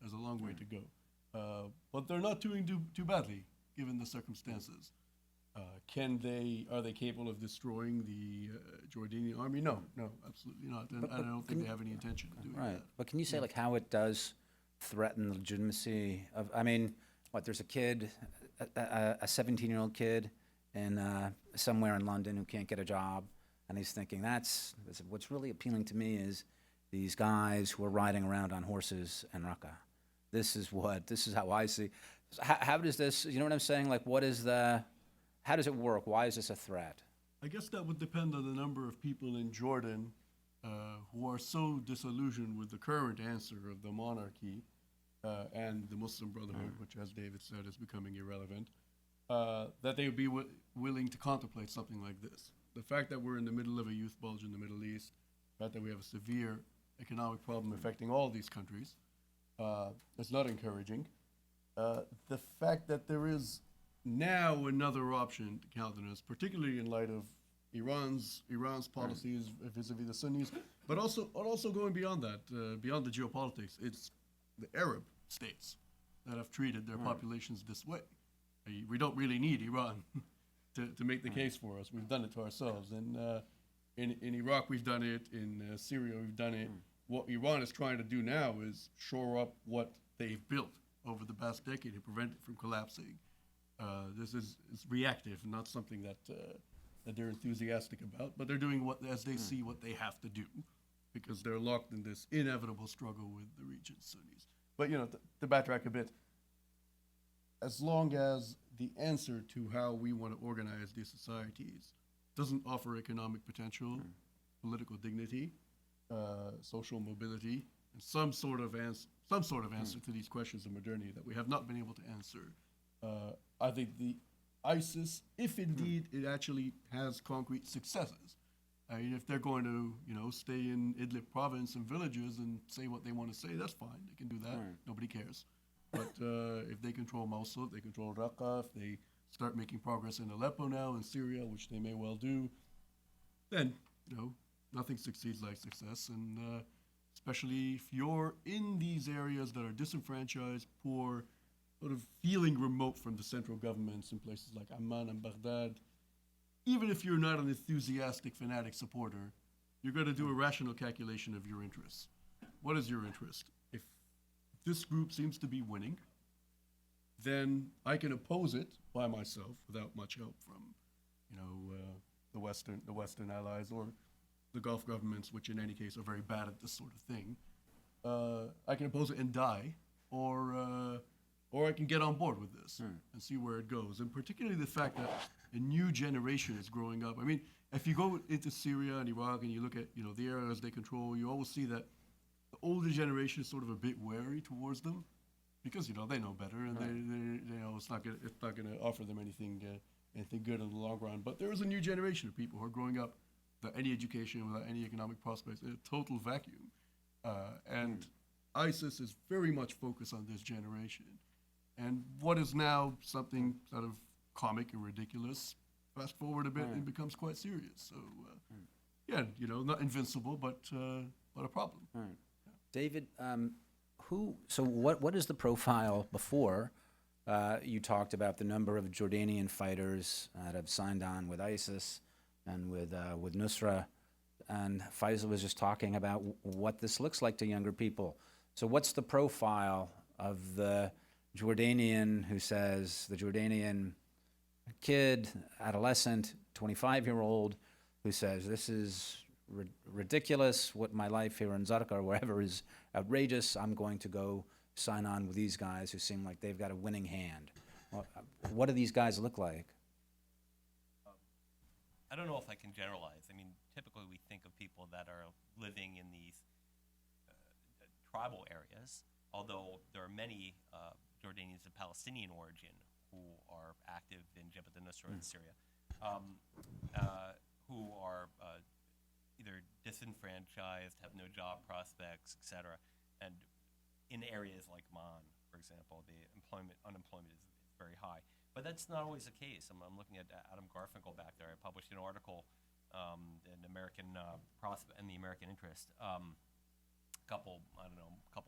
[SPEAKER 2] There's a long way to go. But they're not doing too badly, given the circumstances. Are they capable of destroying the Jordanian army? No, absolutely not. And I don't think they have any intention of doing that.
[SPEAKER 1] But can you say how it does threaten the legitimacy of, there's a kid, a 17-year-old kid somewhere in London who can't get a job, and he's thinking, what's really appealing to me is these guys who are riding around on horses in Raqqa. This is how I see. How does this, you know what I'm saying? How does it work? Why is this a threat?
[SPEAKER 2] I guess that would depend on the number of people in Jordan who are so disillusioned with the current answer of the monarchy and the Muslim Brotherhood, which, as David said, is becoming irrelevant, that they would be willing to contemplate something like this. The fact that we're in the middle of a youth bulge in the Middle East, the fact that we have a severe economic problem affecting all these countries, is not encouraging. The fact that there is now another option to countenance, particularly in light of Iran's policies vis-a-vis the Sunnis, but also going beyond that, beyond the geopolitics, it's the Arab states that have treated their populations this way. We don't really need Iran to make the case for us. We've done it to ourselves. And in Iraq, we've done it. In Syria, we've done it. What Iran is trying to do now is shore up what they've built over the past decade to prevent it from collapsing. This is reactive, not something that they're enthusiastic about, but they're doing what as they see what they have to do, because they're locked in this inevitable struggle with the region's Sunnis. But to backtrack a bit, as long as the answer to how we want to organize these societies doesn't offer economic potential, political dignity, social mobility, and some sort of answer to these questions of modernity that we have not been able to answer, I think the ISIS, if indeed it actually has concrete successes, I mean, if they're going to, stay in Idlib province and villages and say what they want to say, that's fine. They can do that. Nobody cares. But if they control Mosul, if they control Raqqa, if they start making progress in Aleppo now, in Syria, which they may well do, then, nothing succeeds like success. And especially if you're in these areas that are disenfranchised, poor, sort of feeling remote from the central governments in places like Amman and Baghdad, even if you're not an enthusiastic, fanatic supporter, you're going to do a rational calculation of your interests. What is your interest? If this group seems to be winning, then I can oppose it by myself without much help from, the Western allies or the Gulf governments, which in any case are very bad at this sort of thing. I can oppose it and die, or I can get on board with this and see where it goes. And particularly the fact that a new generation is growing up. I mean, if you go into Syria and Iraq and you look at the areas they control, you always see that the older generation is sort of a bit wary towards them, because they know better, and they it's not gonna offer them anything good in the long run. But there is a new generation of people who are growing up without any education, without any economic prospects, in a total vacuum, and ISIS is very much focused on this generation. And what is now something sort of comic and ridiculous, fast forward a bit, it becomes quite serious. So, not invincible, but a problem.
[SPEAKER 1] David, what is the profile before you talked about the number of Jordanian fighters that have signed on with ISIS and with Nusra, and Faisal was just talking about what this looks like to younger people. So what's the profile of the Jordanian the Jordanian kid, adolescent, 25-year-old, who says, this is ridiculous, what my life here in Zarqa or wherever is outrageous, I'm going to go sign on with these guys who seem like they've got a winning hand. What do these guys look like?
[SPEAKER 4] I don't know if I can generalize. I mean, typically we think of people that are living in these tribal areas, although there are many Jordanians of Palestinian origin who are active in Jabhat al-Nusra in Syria, who are either disenfranchised, have no job prospects, etc. And in areas like Man, for example, the unemployment is very high. But that's not always the case. I'm looking at Adam Garfinkel back there. I published an article in American Prospect and the American Interest a couple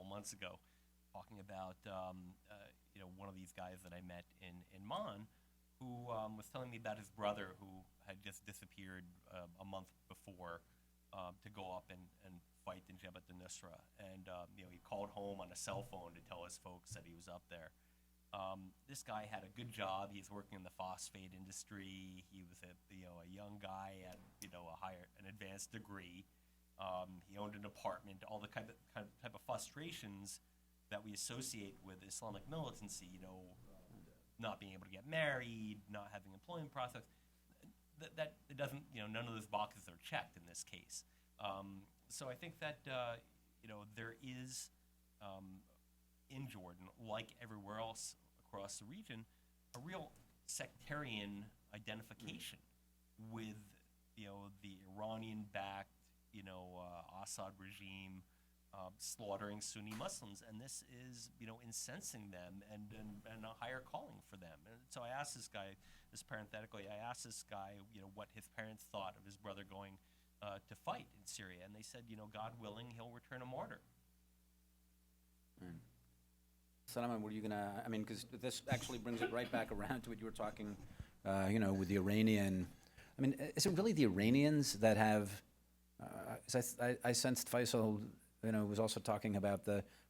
[SPEAKER 4] months ago, talking about one of these guys that I met in Man, who was telling me about his brother who had just disappeared a month before to go up and fight in Jabhat al-Nusra, and he called home on a cell phone to tell his folks that he was up there. This guy had a good job. He's working in the phosphate industry. He was a young guy at an advanced degree. He owned an apartment. All the type of frustrations that we associate with Islamic militancy. Not being able to get married, not having employment prospects. That it doesn't. None of those boxes are checked in this case. So I think that there is in Jordan, like everywhere else across the region, a real sectarian identification with the Iranian-backed Assad regime slaughtering Sunni Muslims, and this is incensing them and a higher calling for them. And so I asked this guy, parenthetically, what his parents thought of his brother going to fight in Syria, and they said, God willing, he'll return a martyr.
[SPEAKER 1] Salman, were you gonna? I mean, because this actually brings it right back around to what you were talking, with the Iranian. I mean, is it really the Iranians that have? I sensed Faisal, was also talking about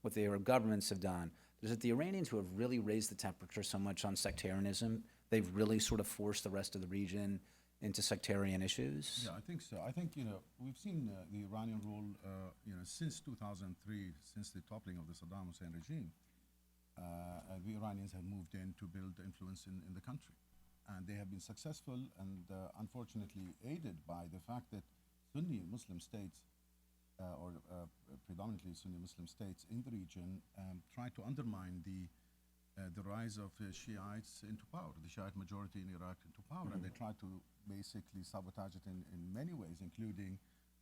[SPEAKER 1] what the Arab governments have done. is that the Iranians who have really raised the temperature so much on sectarianism, they've really sort of forced the rest of the region into sectarian issues?
[SPEAKER 3] Yeah, I think so. I think, we've seen the Iranian role, since 2003, since the toppling of the Saddam Hussein regime. The Iranians have moved in to build influence in the country. And they have been successful and unfortunately aided by the fact that Sunni Muslim states, predominantly Sunni Muslim states in the region, try to undermine the rise of Shiites into power, the Shiite majority in Iraq into power. And they try to basically sabotage it in many ways, including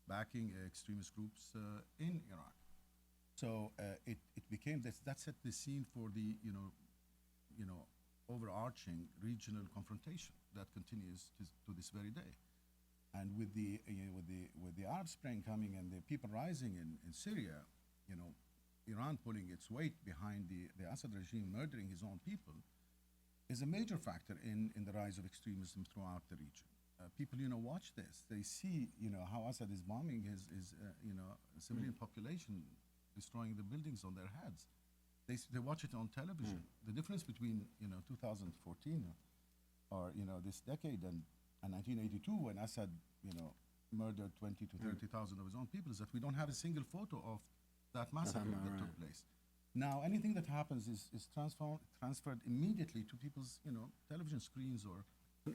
[SPEAKER 3] backing extremist groups in Iraq. So it became that set the scene for the overarching regional confrontation that continues to this very day. And with the Arab Spring coming and the people rising in Syria, Iran pulling its weight behind the Assad regime murdering his own people, is a major factor in the rise of extremism throughout the region. People, watch this. They see, how Assad is bombing his civilian population, destroying the buildings on their heads. They watch it on television. The difference between 2014 or this decade and 1982, when Assad murdered 20 to 30,000 of his own people, is that we don't have a single photo of that massacre that took place. Now anything that happens is transferred immediately to people's television screens or.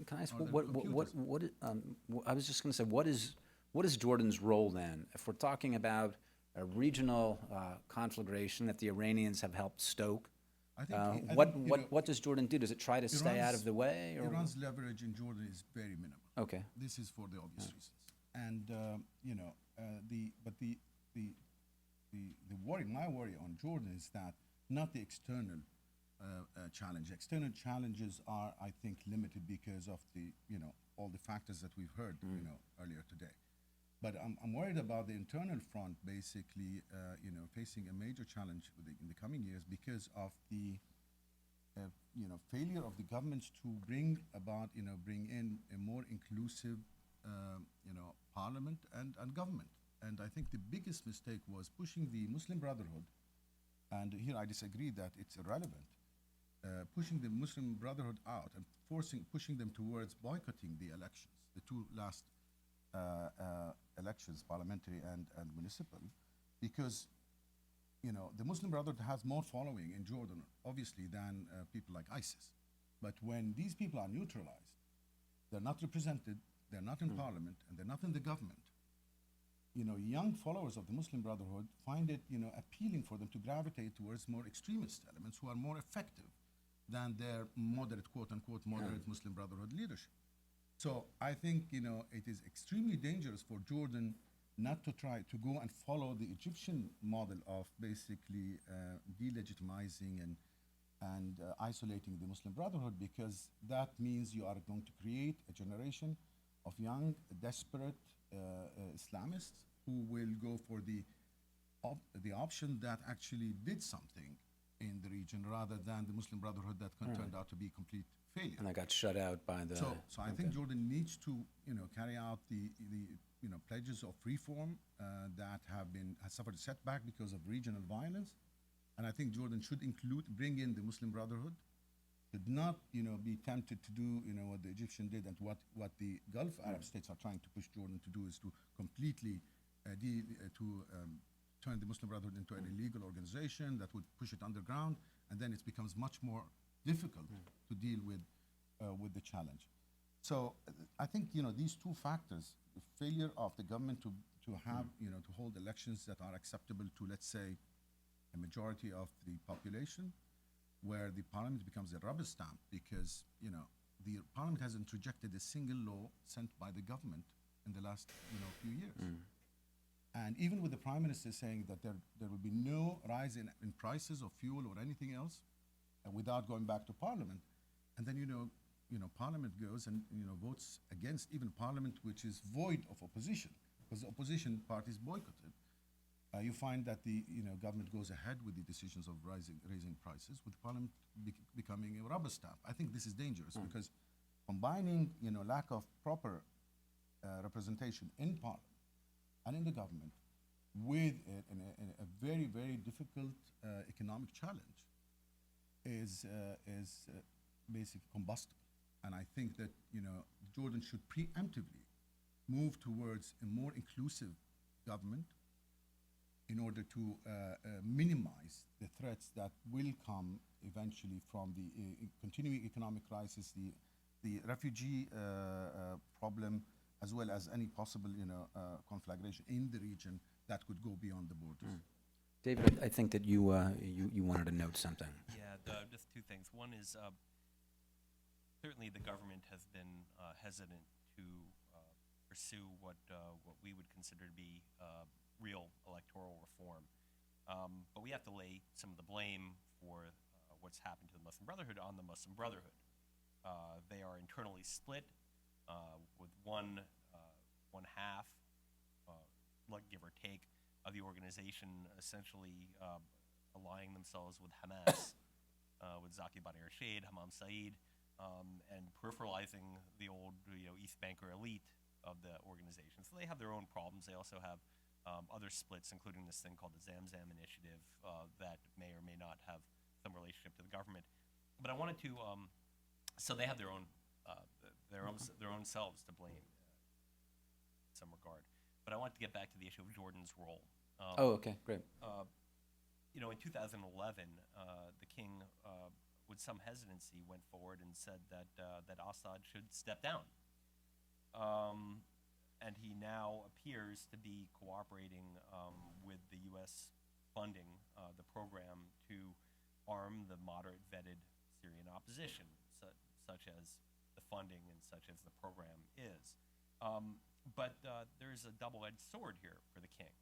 [SPEAKER 1] Can I ask, I was just going to say, what is Jordan's role then? If we're talking about a regional conflagration that the Iranians have helped stoke,
[SPEAKER 3] I think
[SPEAKER 1] what does Jordan do? Does it try to stay out of the way? Or?
[SPEAKER 3] Iran's leverage in Jordan is very minimal.
[SPEAKER 1] Okay.
[SPEAKER 3] This is for the obvious reasons. And my worry on Jordan is that not the external challenge. External challenges are, I think, limited because of the all the factors that we've heard earlier today. But I'm worried about the internal front, basically, facing a major challenge in the coming years because of the failure of the governments to bring in a more inclusive parliament and government. And I think the biggest mistake was pushing the Muslim Brotherhood, and here I disagree that it's irrelevant, pushing the Muslim Brotherhood out and pushing them towards boycotting the elections, the two last elections, parliamentary and municipal, because the Muslim Brotherhood has more following in Jordan, obviously, than people like ISIS. But when these people are neutralized, they're not represented, they're not in parliament, and they're not in the government. Young followers of the Muslim Brotherhood find it, appealing for them to gravitate towards more extremist elements who are more effective than their moderate, quote-unquote, moderate Muslim Brotherhood leadership. So I think, it is extremely dangerous for Jordan not to try to go and follow the Egyptian model of basically delegitimizing and isolating the Muslim Brotherhood, because that means you are going to create a generation of young, desperate Islamists who will go for the option that actually did something in the region rather than the Muslim Brotherhood that turned out to be a complete failure.
[SPEAKER 1] And I got shut out by the.
[SPEAKER 3] So I think Jordan needs to carry out the pledges of reform that have suffered a setback because of regional violence, and I think Jordan should bring in the Muslim Brotherhood. Should not be tempted to do what the Egyptian did, and what the Gulf Arab states are trying to push Jordan to do is to completely turn the Muslim Brotherhood into an illegal organization that would push it underground, and then it becomes much more difficult to deal with the challenge. So I think these two factors, the failure of the government to have to hold elections that are acceptable to, let's say, a majority of the population, where the parliament becomes a rubber stamp because the parliament hasn't rejected a single law sent by the government in the last few years. And even with the prime minister saying that there will be no rise in prices of fuel or anything else without going back to parliament, and then parliament goes and votes against even parliament which is void of opposition because the opposition parties boycotted. You find that the government goes ahead with the decisions of raising prices, with parliament becoming a rubber stamp. I think this is dangerous because combining lack of proper representation in parliament and in the government with a very, very difficult economic challenge is basically combustible. And I think that, Jordan should preemptively move towards a more inclusive government in order to minimize the threats that will come eventually from the continuing economic crisis, the refugee problem, as well as any possible, conflagration in the region that could go beyond the borders.
[SPEAKER 1] David, I think that you wanted to note something.
[SPEAKER 4] Yeah, just two things. One is certainly the government has been hesitant to pursue what we would consider to be real electoral reform. But we have to lay some of the blame for what's happened to the Muslim Brotherhood on the Muslim Brotherhood. They are internally split with one half, like give or take, of the organization essentially aligning themselves with Hamas, with Zaki Bani Rashid, Hammam Saeed, and peripheralizing the old East Banker elite of the organization. So they have their own problems. They also have other splits, including this thing called the Zamzam Initiative that may or may not have some relationship to the government. But I wanted to, so they have their own selves to blame in some regard. But I wanted to get back to the issue of Jordan's role.
[SPEAKER 1] Okay, great.
[SPEAKER 4] In 2011, the king, with some hesitancy, went forward and said that Assad should step down. And he now appears to be cooperating with the U.S. funding the program to arm the moderate vetted Syrian opposition, such as the funding and such as the program is. But there's a double-edged sword here for the king,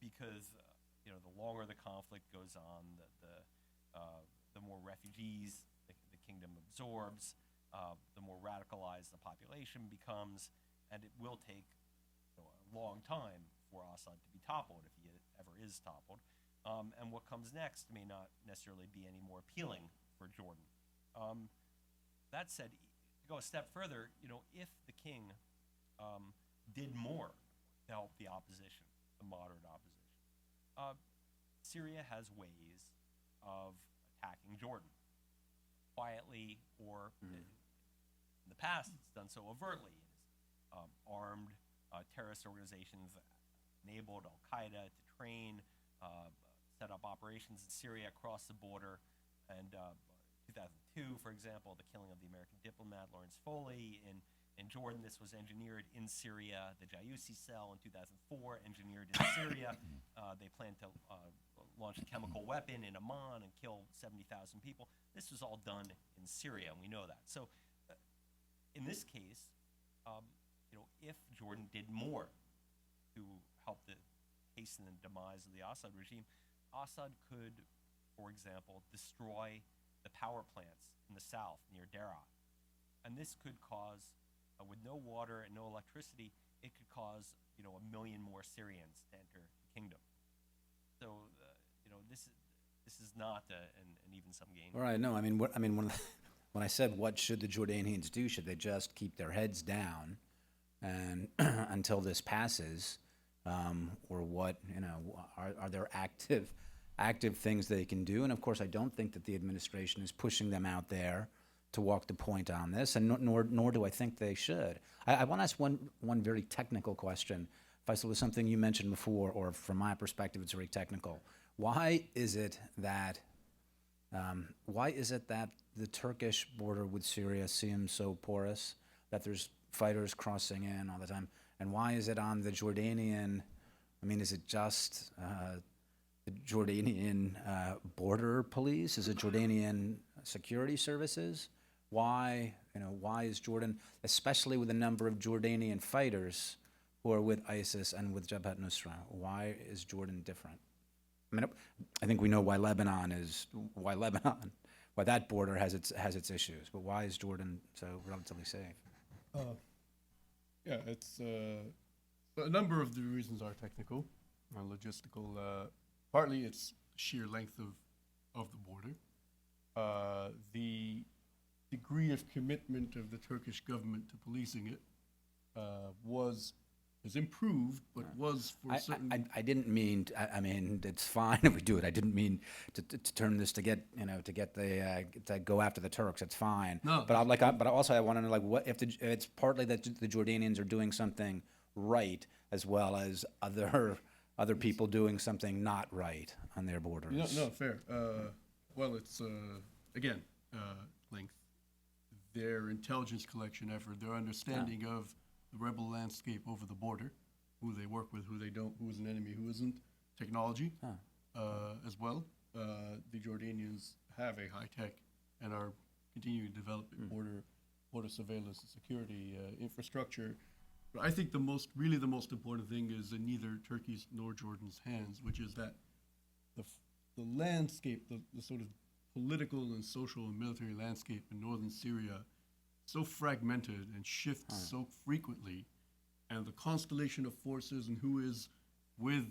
[SPEAKER 4] because the longer the conflict goes on, the more refugees the kingdom absorbs, the more radicalized the population becomes, and it will take a long time for Assad to be toppled, if he ever is toppled. And what comes next may not necessarily be any more appealing for Jordan. That said, to go a step further, if the king did more to help the opposition, the moderate opposition, Syria has ways of attacking Jordan, quietly or in the past it's done so overtly. Armed terrorist organizations enabled Al-Qaeda to train, set up operations in Syria across the border. And 2002, for example, the killing of the American diplomat Lawrence Foley in Jordan. This was engineered in Syria. The Jayusi cell in 2004, engineered in Syria. They planned to launch a chemical weapon in Amman and kill 70,000 people. This was all done in Syria, and we know that. So in this case, if Jordan did more to help hasten the demise of the Assad regime, Assad could, for example, destroy the power plants in the south near Daraa. And this could cause, with no water and no electricity, it could cause 1 million more Syrians to enter the kingdom. So this is not an even-sum game.
[SPEAKER 1] All right, no, when I said what should the Jordanians do, should they just keep their heads down and until this passes, or what? Are there active things they can do? And of course, I don't think that the administration is pushing them out there to walk the point on this, and nor do I think they should. I want to ask one very technical question. Faisal, was something you mentioned before, or from my perspective, it's very technical. Why is it that the Turkish border with Syria seems so porous, that there's fighters crossing in all the time? And why is it on the Jordanian, is it just the Jordanian border police? Is it Jordanian security services? Why is Jordan, especially with a number of Jordanian fighters who are with ISIS and with Jabhat Nusra, why is Jordan different? I think we know why that border has its issues, but why is Jordan so relatively safe?
[SPEAKER 2] It's a number of the reasons are technical or logistical. Partly it's sheer length of the border. The degree of commitment of the Turkish government to policing it was has improved, but was for certain.
[SPEAKER 1] I didn't mean. I mean, it's fine if we do it. I didn't mean to turn this to get the to go after the Turks. It's fine.
[SPEAKER 2] No,
[SPEAKER 1] But but also I want to know what if it's partly that the Jordanians are doing something right as well as other people doing something not right on their borders.
[SPEAKER 2] No, fair. Well, it's again length. Their intelligence collection effort, their understanding of the rebel landscape over the border, who they work with, who they don't, who is an enemy, who isn't, technology as well. The Jordanians have a high tech and are continuing to develop border surveillance and security infrastructure. But I think the most important thing is in neither Turkey's nor Jordan's hands, which is that the landscape, the sort of political and social and military landscape in northern Syria so fragmented and shifts so frequently, and the constellation of forces and who is with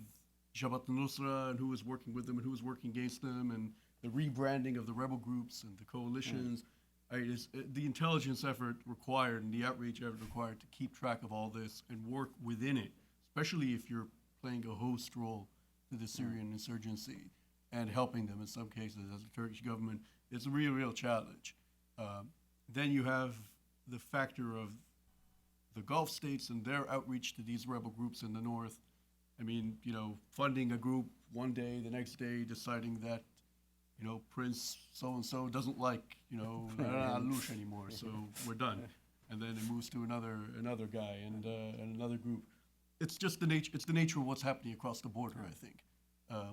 [SPEAKER 2] Jabhat al-Nusra and who is working with them and who is working against them, and the rebranding of the rebel groups and the coalitions. The intelligence effort required and the outreach effort required to keep track of all this and work within it, especially if you're playing a host role to the Syrian insurgency and helping them in some cases as the Turkish government, it's a real challenge. Then you have the factor of the Gulf states and their outreach to these rebel groups in the north. I mean, funding a group one day, the next day deciding that, Prince so-and-so doesn't like, Alush anymore, so we're done. And then it moves to another guy and another group. It's just the nature of what's happening across the border, I think,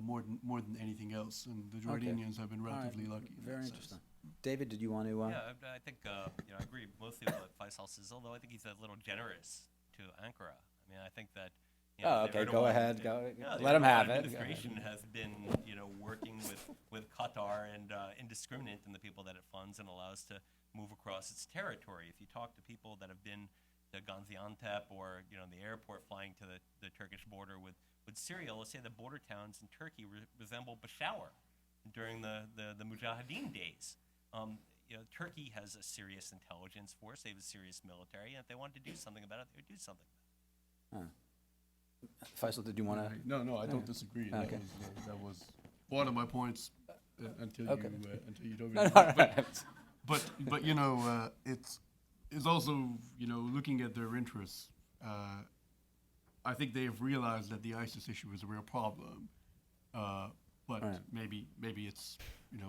[SPEAKER 2] more than anything else. And the Jordanians have been relatively lucky.
[SPEAKER 1] Very interesting. David, did you want to?
[SPEAKER 4] Yeah, I think I agree mostly with what Faisal says. Although I think he's a little generous to Ankara. I mean, I think that.
[SPEAKER 1] Okay, go ahead.
[SPEAKER 4] The
[SPEAKER 1] Let him have it.
[SPEAKER 4] Administration has been, working with Qatar and indiscriminate in the people that it funds and allows to move across its territory. If you talk to people that have been to Gaziantep or the airport flying to the Turkish border with Syria, let's say the border towns in Turkey resemble Peshawar during the Mujahideen days. Turkey has a serious intelligence force. They have a serious military, and if they wanted to do something about it, they would do something about it.
[SPEAKER 1] Faisal, did you want to?
[SPEAKER 2] No, I don't disagree.
[SPEAKER 1] Okay.
[SPEAKER 2] That was one of my points until you told me.
[SPEAKER 1] No,
[SPEAKER 2] But it's also looking at their interests. I think they have realized that the ISIS issue is a real problem. But maybe it's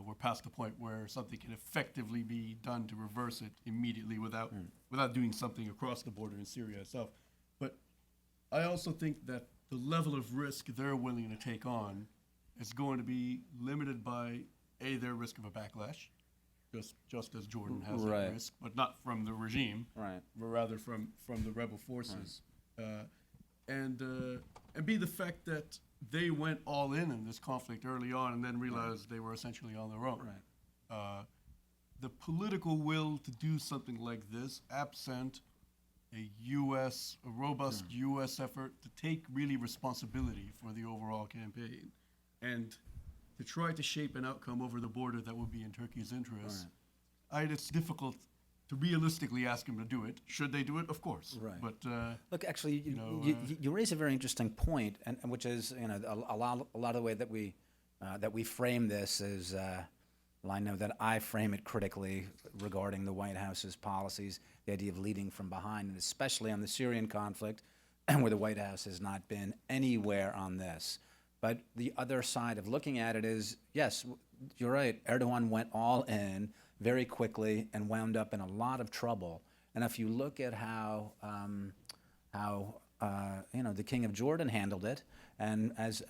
[SPEAKER 2] we're past the point where something can effectively be done to reverse it immediately without doing something across the border in Syria itself. But I also think that the level of risk they're willing to take on is going to be limited by their risk of a backlash, just as Jordan has that risk, but not from the regime, but rather from the rebel forces, and B, the fact that they went all in this conflict early on and then realized they were essentially on their own. The political will to do something like this, absent a robust U.S. effort to take really responsibility for the overall campaign and to try to shape an outcome over the border that would be in Turkey's interests. It's difficult to realistically ask them to do it. Should they do it? Of course. But
[SPEAKER 1] look, actually, you raise a very interesting point, and which is a lot of the way that we frame this is. Well, I know that I frame it critically regarding the White House's policies, the idea of leading from behind, and especially on the Syrian conflict, where the White House has not been anywhere on this. But the other side of looking at it is, yes, you're right, Erdogan went all in very quickly and wound up in a lot of trouble. And if you look at how the King of Jordan handled it, and as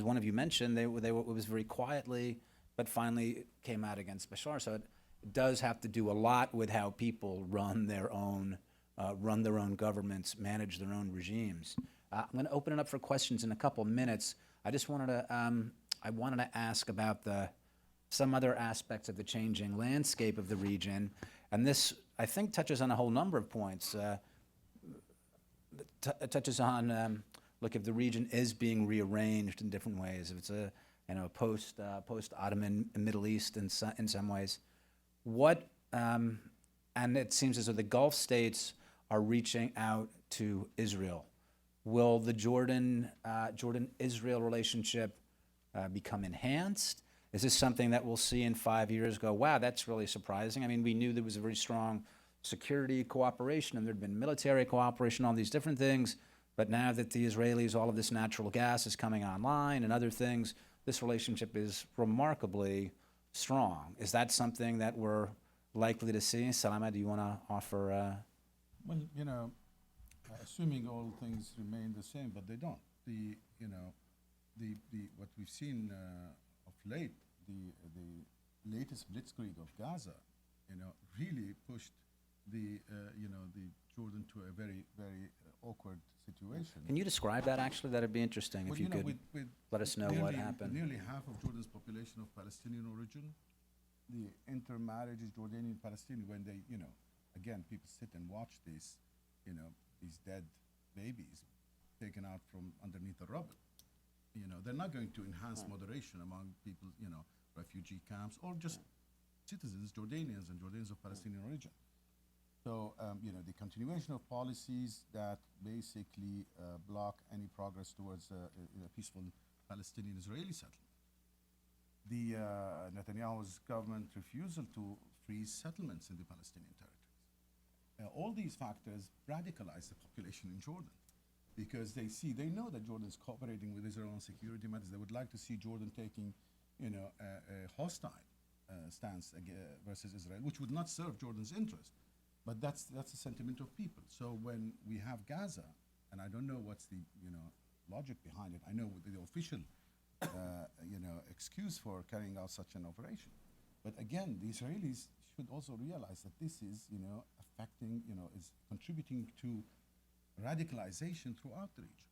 [SPEAKER 1] one of you mentioned, it was very quietly, but finally came out against Bashar. So it does have to do a lot with how people run their own governments, manage their own regimes. I'm going to open it up for questions in a couple minutes. I just wanted to ask about some other aspects of the changing landscape of the region, and this I think touches on a whole number of points. It touches on if the region is being rearranged in different ways, if it's a post-Ottoman Middle East in some ways. And it seems as though the Gulf states are reaching out to Israel will the Jordan-Israel relationship become enhanced? Is this something that we'll see in 5 years go, wow, that's really surprising? I mean, we knew there was a very strong security cooperation and there'd been military cooperation, all these different things. But now that the Israelis, all of this natural gas is coming online and other things, this relationship is remarkably strong. Is that something that we're likely to see? Salama, do you want to offer?
[SPEAKER 3] Well, assuming all things remain the same, but they don't. What we've seen of late, the latest blitzkrieg of Gaza, really pushed the Jordan to a very, very awkward situation.
[SPEAKER 1] Can you describe that actually? That'd be interesting if you could
[SPEAKER 3] with
[SPEAKER 1] let us know what happened.
[SPEAKER 3] Nearly half of Jordan's population of Palestinian origin, the intermarriage is Jordanian Palestinian. When they, again, people sit and watch these dead babies taken out from underneath the rubble. They're not going to enhance moderation among people, refugee camps or just citizens, Jordanians and Jordanians of Palestinian origin. So, the continuation of policies that basically block any progress towards a peaceful Palestinian-Israeli settlement. The Netanyahu's government refusal to freeze settlements in the Palestinian territories. All these factors radicalize the population in Jordan because they know that Jordan is cooperating with Israel on security matters. They would like to see Jordan taking, a hostile stance versus Israel, which would not serve Jordan's interest. But that's the sentiment of people. So when we have Gaza, and I don't know what's the logic behind it. I know the official excuse for carrying out such an operation. But again, the Israelis should also realize that this is affecting, is contributing to radicalization throughout the region.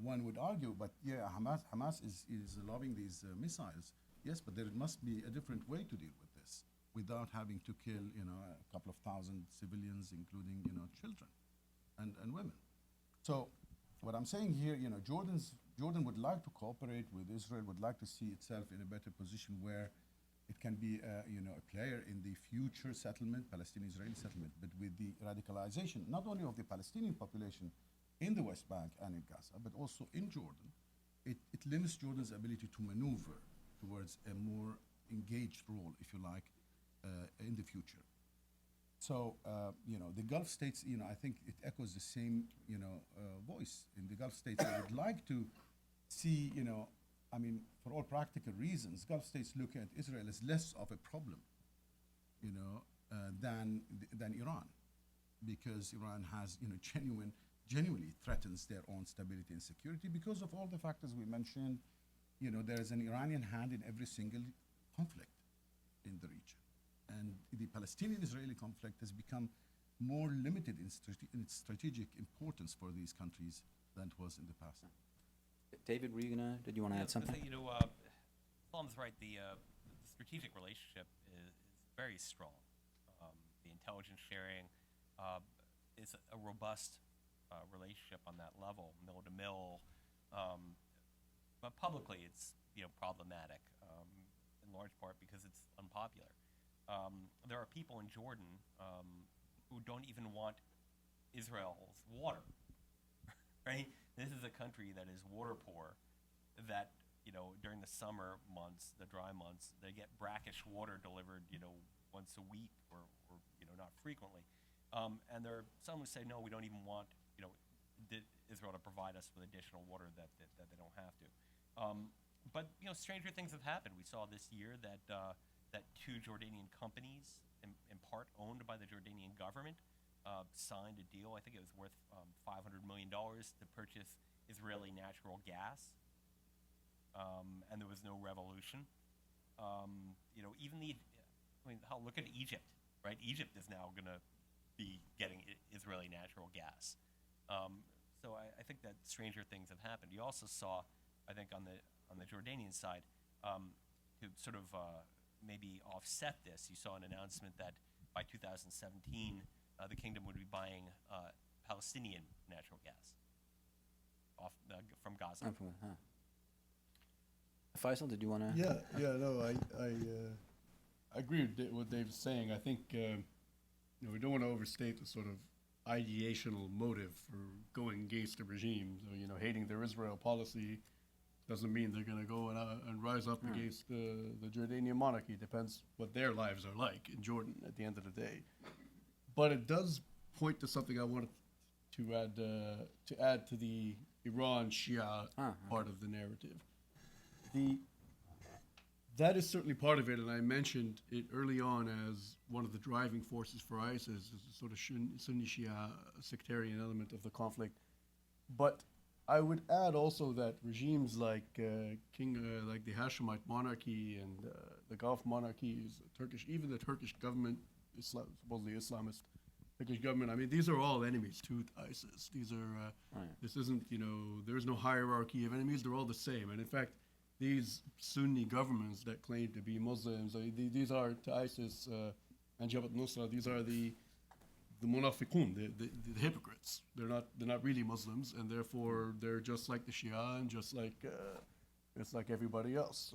[SPEAKER 3] One would argue, but yeah, Hamas is lobbing these missiles. Yes, but there must be a different way to deal with this without having to kill, a couple of thousand civilians, including, children and women. So what I'm saying here, Jordan would like to cooperate with Israel, would like to see itself in a better position where it can be, a player in the future settlement, Palestinian-Israeli settlement, but with the radicalization, not only of the Palestinian population in the West Bank and in Gaza, but also in Jordan, it limits Jordan's ability to maneuver towards a more engaged role, if you like, in the future. So, the Gulf states, I think it echoes the same, voice. In the Gulf states, I would like to see, for all practical reasons, Gulf states look at Israel as less of a problem, than Iran, because Iran has, genuinely threatens their own stability and security because of all the factors we mentioned. There is an Iranian hand in every single conflict in the region. And the Palestinian-Israeli conflict has become more limited in its strategic importance for these countries than it was in the past.
[SPEAKER 1] David, did you want to add something?
[SPEAKER 4] Salam's right. The strategic relationship is very strong. The intelligence sharing is a robust relationship on that level, mill to mill. But publicly, it's problematic in large part because it's unpopular. There are people in Jordan who don't even want Israel's water, right? This is a country that is water poor, that, during the summer months, the dry months, they get brackish water delivered, once a week or not frequently. And there are some who say, no, we don't even want, Israel to provide us with additional water that they don't have to. But, stranger things have happened. We saw this year that two Jordanian companies, in part owned by the Jordanian government, signed a deal. I think it was worth $500 million to purchase Israeli natural gas, and there was no revolution. Look at Egypt, right? Egypt is now going to be getting Israeli natural gas. So I think that stranger things have happened. You also saw, I think, on the Jordanian side, to sort of maybe offset this, you saw an announcement that by 2017, the kingdom would be buying Palestinian natural gas from Gaza.
[SPEAKER 1] Faisal, did you want to?
[SPEAKER 2] I agree with what Dave's saying. I think we don't want to overstate the sort of ideational motive for going against the regime. So, you know, hating their Israel policy doesn't mean they're going to go and rise up against the Jordanian monarchy. Depends what their lives are like in Jordan at the end of the day. But it does point to something I wanted to add to the Iran Shia part of the narrative. That is certainly part of it, and I mentioned it early on as one of the driving forces for ISIS, is the sort of Sunni Shia sectarian element of the conflict. But I would add also that regimes like like the Hashemite monarchy and the Gulf monarchies, even the Turkish government, supposedly Islamist Turkish government. I mean, these are all enemies to ISIS. These are this isn't, you know, there is no hierarchy of enemies. They're all the same, and in fact, these Sunni governments that claim to be Muslims, these are to ISIS and Jabhat Nusra. These are the munafiqun, the hypocrites. They're not really Muslims, and therefore they're just like the Shia and just like everybody else.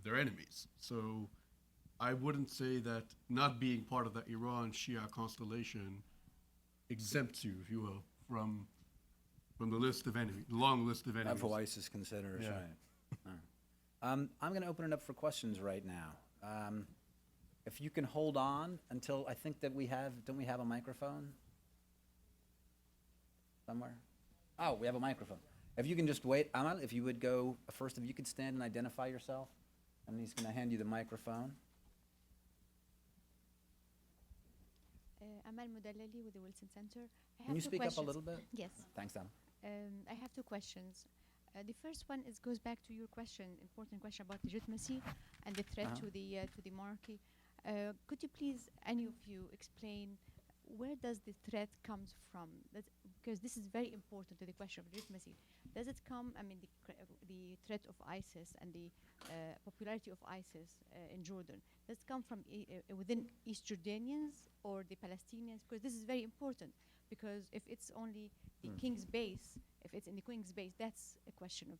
[SPEAKER 2] They're enemies. So I wouldn't say that not being part of the Iran Shia constellation exempts you, if you will, from the list of enemies, the long list of enemies.
[SPEAKER 1] That's what ISIS considers,
[SPEAKER 2] Yeah.
[SPEAKER 1] right? I'm going to open it up for questions right now. If you can hold on until I think that don't we have a microphone somewhere? Oh, we have a microphone. If you can just wait, Amal, if you would go first, if you could stand and identify yourself, and he's going to hand you the microphone.
[SPEAKER 5] Amal Mudallali with the Wilson Center.
[SPEAKER 1] Can you speak up a little bit?
[SPEAKER 5] Yes.
[SPEAKER 1] Thanks, Amal.
[SPEAKER 5] I have two questions. The first one goes back to your important question about legitimacy and the threat to the monarchy. Could you please, any of you, explain where does the threat comes from? Because this is very important to the question of legitimacy. Does it come? I mean, the threat of ISIS and the popularity of ISIS in Jordan. Does it come from within East Jordanians or the Palestinians? Because this is very important. Because if it's only the king's base, if it's in the king's base, that's a question of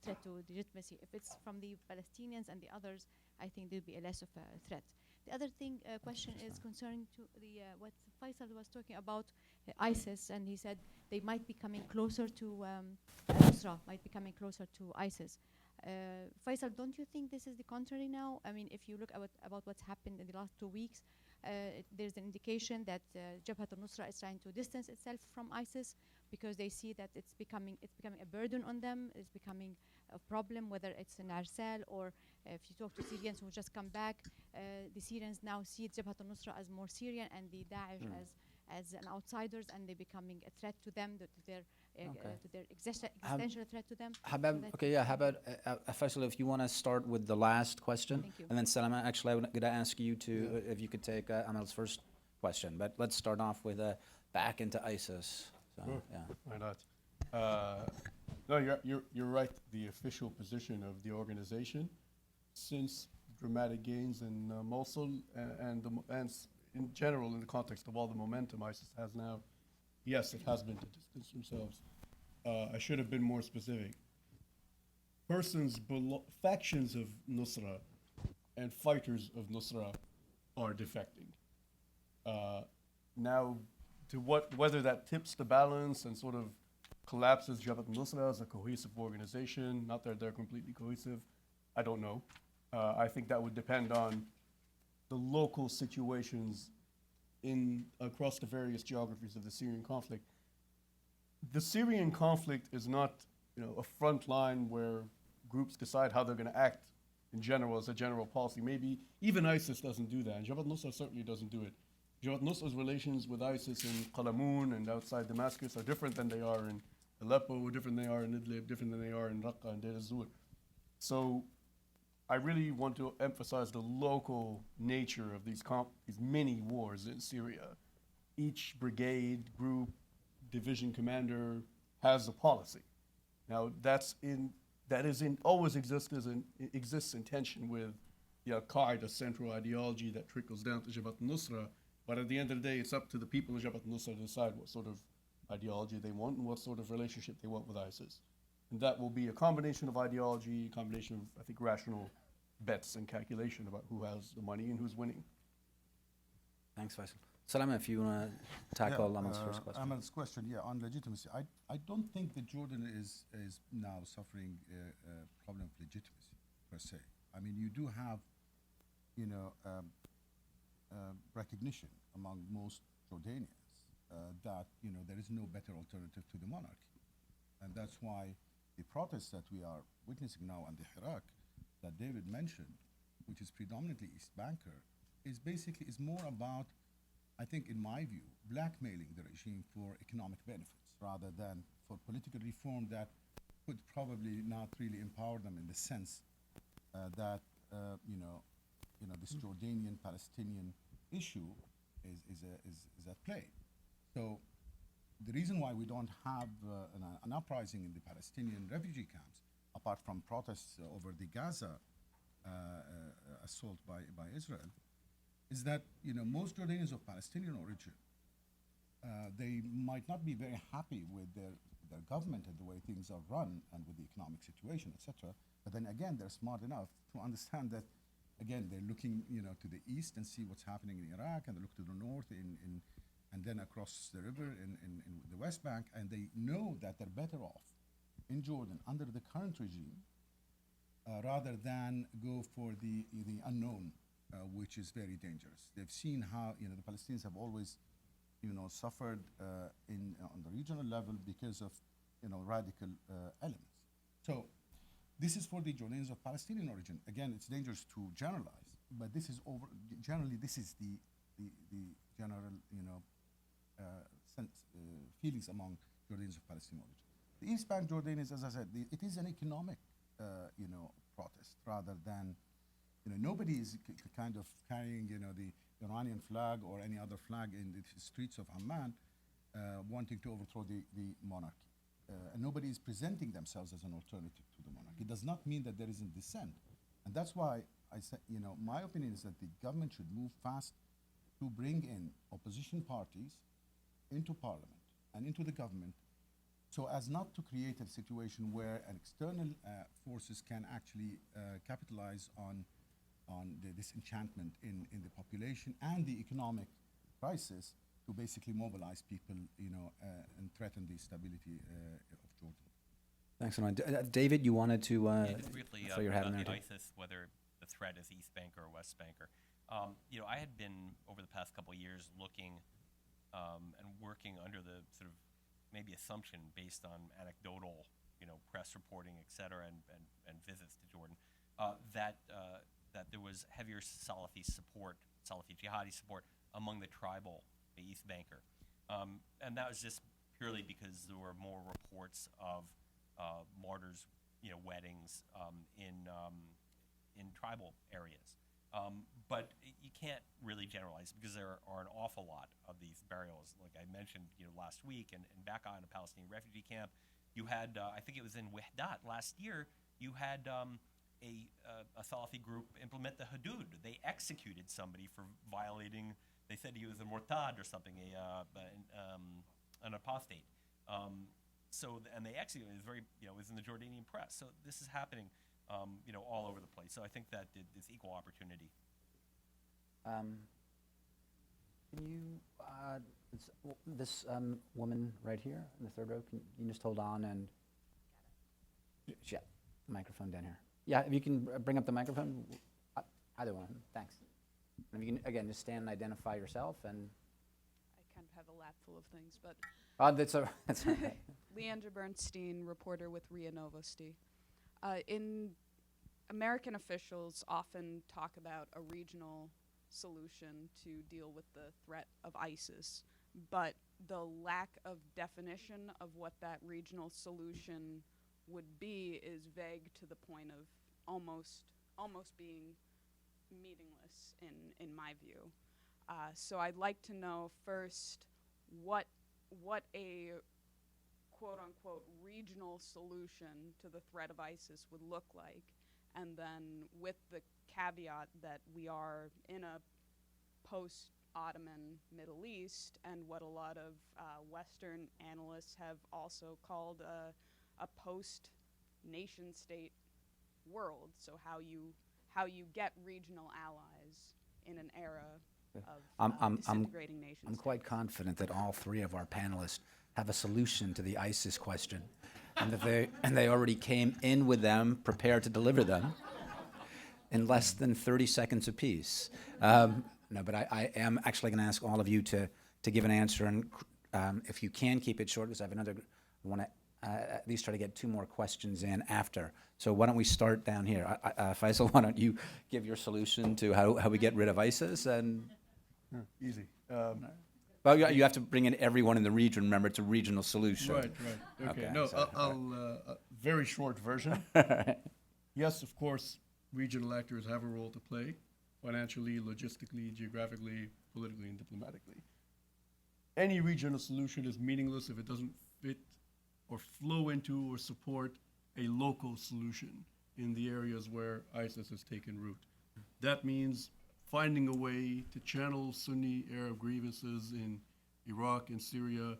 [SPEAKER 5] threat to legitimacy. If it's from the Palestinians and the others, I think there'll be a less of a threat. The other question is concerning to the what Faisal was talking about ISIS, and he said they might be coming closer to Nusra, might be coming closer to ISIS. Faisal, don't you think this is the contrary now? I mean, if you look about what's happened in the last 2 weeks, there's an indication that Jabhat al-Nusra is trying to distance itself from ISIS because they see that it's becoming a burden on them. It's becoming a problem, whether it's in Arsal or if you talk to Syrians who just come back, the Syrians now see Jabhat al-Nusra as more Syrian and the Daesh as an outsiders, and they're becoming a threat to them, to their existential threat to them.
[SPEAKER 1] How about, Faisal, if you want to start with the last question.
[SPEAKER 5] Thank you.
[SPEAKER 1] And then Salama, actually, I'm going to ask you to, if you could take Amal's first question. But let's start off with back into ISIS. So, yeah.
[SPEAKER 2] Why not? No, you're right. The official position of the organization since dramatic gains in Mosul and in general, in the context of all the momentum ISIS has now, yes, it has been to distance themselves. I should have been more specific. Factions of Nusra and fighters of Nusra are defecting. Now, whether that tips the balance and sort of collapses Jabhat al-Nusra as a cohesive organization, not that they're completely cohesive, I don't know. I think that would depend on the local situations across the various geographies of the Syrian conflict. The Syrian conflict is not, a front line where groups decide how they're going to act in general as a general policy. Maybe even ISIS doesn't do that, and Jabhat al-Nusra certainly doesn't do it. Jabhat al-Nusra's relations with ISIS in Qalamun and outside Damascus are different than they are in Aleppo, different than they are in Idlib, different than they are in Raqqa and Deir ez-Zur. So I really want to emphasize the local nature of these mini wars in Syria. Each brigade, group, division commander has a policy. Now always exists in tension with the Al-Qaeda central ideology that trickles down to Jabhat al-Nusra. But at the end of the day, it's up to the people of Jabhat al-Nusra to decide what sort of ideology they want and what sort of relationship they want with ISIS. And that will be a combination of ideology, a combination of, I think, rational bets and calculation about who has the money and who's winning.
[SPEAKER 1] Thanks, Faisal. Salama, if you want to tackle Amal's first question.
[SPEAKER 3] Amal's question, yeah, on legitimacy. I don't think that Jordan is now suffering a problem of legitimacy per se. I mean, you do have, you know, recognition among most Jordanians that, you know, there is no better alternative to the monarchy. And that's why the protests that we are witnessing now and the Hirak that David mentioned, which is predominantly East Banker, is more about, I think, in my view, blackmailing the regime for economic benefits rather than for political reform that could probably not really empower them in the sense that this Jordanian-Palestinian issue is at play. So the reason why we don't have an uprising in the Palestinian refugee camps, apart from protests over the Gaza assault by Israel, is that most Jordanians of Palestinian origin, they might not be very happy with their government and the way things are run and with the economic situation, etc. But then again, they're smart enough to understand that, again, they're looking to the east and see what's happening in Iraq, and they look to the north and then across the river in the West Bank, and they know that they're better off in Jordan under the current regime rather than go for the unknown, which is very dangerous. They've seen how the Palestinians have always suffered on the regional level because of radical elements. So this is for the Jordanians of Palestinian origin. Again, it's dangerous to generalize, but this is generally this is the general feelings among Jordanians of Palestinian origin. The East Bank Jordanians, as I said, it is an economic protest rather than nobody is kind of carrying the Iranian flag or any other flag in the streets of Amman wanting to overthrow the monarchy. And nobody is presenting themselves as an alternative to the monarchy. It does not mean that there isn't dissent. And that's why I said, my opinion is that the government should move fast to bring in opposition parties into parliament and into the government so as not to create a situation where an external forces can actually capitalize on the disenchantment in the population and the economic crisis to basically mobilize people, and threaten the stability of Jordan.
[SPEAKER 1] Thanks, Salman. David, you wanted to
[SPEAKER 4] Just briefly
[SPEAKER 1] throw your hat in
[SPEAKER 4] about
[SPEAKER 1] there
[SPEAKER 4] the
[SPEAKER 1] too.
[SPEAKER 4] ISIS, whether the threat is East Banker or West Banker. I had been over the past couple of years looking and working under the sort of maybe assumption based on anecdotal, press reporting, et cetera, and visits to Jordan, that there was heavier Salafi support, Salafi jihadi support among the tribal East Banker. And that was just purely because there were more reports of martyrs, weddings in tribal areas. But you can't really generalize because there are an awful lot of these burials. Like I mentioned, last week in Bekaa in a Palestinian refugee camp, you had, I think it was in Wahdat last year, you had a Salafi group implement the hudud. They executed somebody for violating. They said he was a murtad or something, an apostate. And they executed him. It was very, it was in the Jordanian press. So this is happening, all over the place. So I think that it's equal opportunity.
[SPEAKER 1] Can you, this woman right here in the third row, can you just hold on and, yeah, microphone down here. Yeah, if you can bring up the microphone, either one, thanks. And if you can, again, just stand and identify yourself and.
[SPEAKER 6] I kind of have a lap full of things, but.
[SPEAKER 1] That's all right.
[SPEAKER 6] Leandra Bernstein, reporter with RIA Novosti. American officials often talk about a regional solution to deal with the threat of ISIS, but the lack of definition of what that regional solution would be is vague to the point of almost being meaningless in my view. So I'd like to know first what a quote-unquote regional solution to the threat of ISIS would look like, and then with the caveat that we are in a post-Ottoman Middle East, and what a lot of Western analysts have also called a post-nation-state world. So how you get regional allies in an era of disintegrating nation
[SPEAKER 1] I'm quite
[SPEAKER 6] states.
[SPEAKER 1] confident that all three of our panelists have a solution to the ISIS question, and that they already came in with them prepared to deliver them in less than 30 seconds apiece. No, but I am actually going to ask all of you to give an answer, and if you can keep it short, because I want to at least try to get 2 more questions in after. So why don't we start down here? Faisal, why don't you give your solution to how we get rid of ISIS? And
[SPEAKER 2] Easy.
[SPEAKER 1] well, you have to bring in everyone in the region. Remember, it's a regional solution.
[SPEAKER 2] Right. Okay.
[SPEAKER 1] Okay,
[SPEAKER 2] No,
[SPEAKER 1] so,
[SPEAKER 2] I'll very short version. Yes, of course, regional actors have a role to play, financially, logistically, geographically, politically, and diplomatically. Any regional solution is meaningless if it doesn't fit or flow into or support a local solution in the areas where ISIS has taken root. That means finding a way to channel Sunni Arab grievances in Iraq and Syria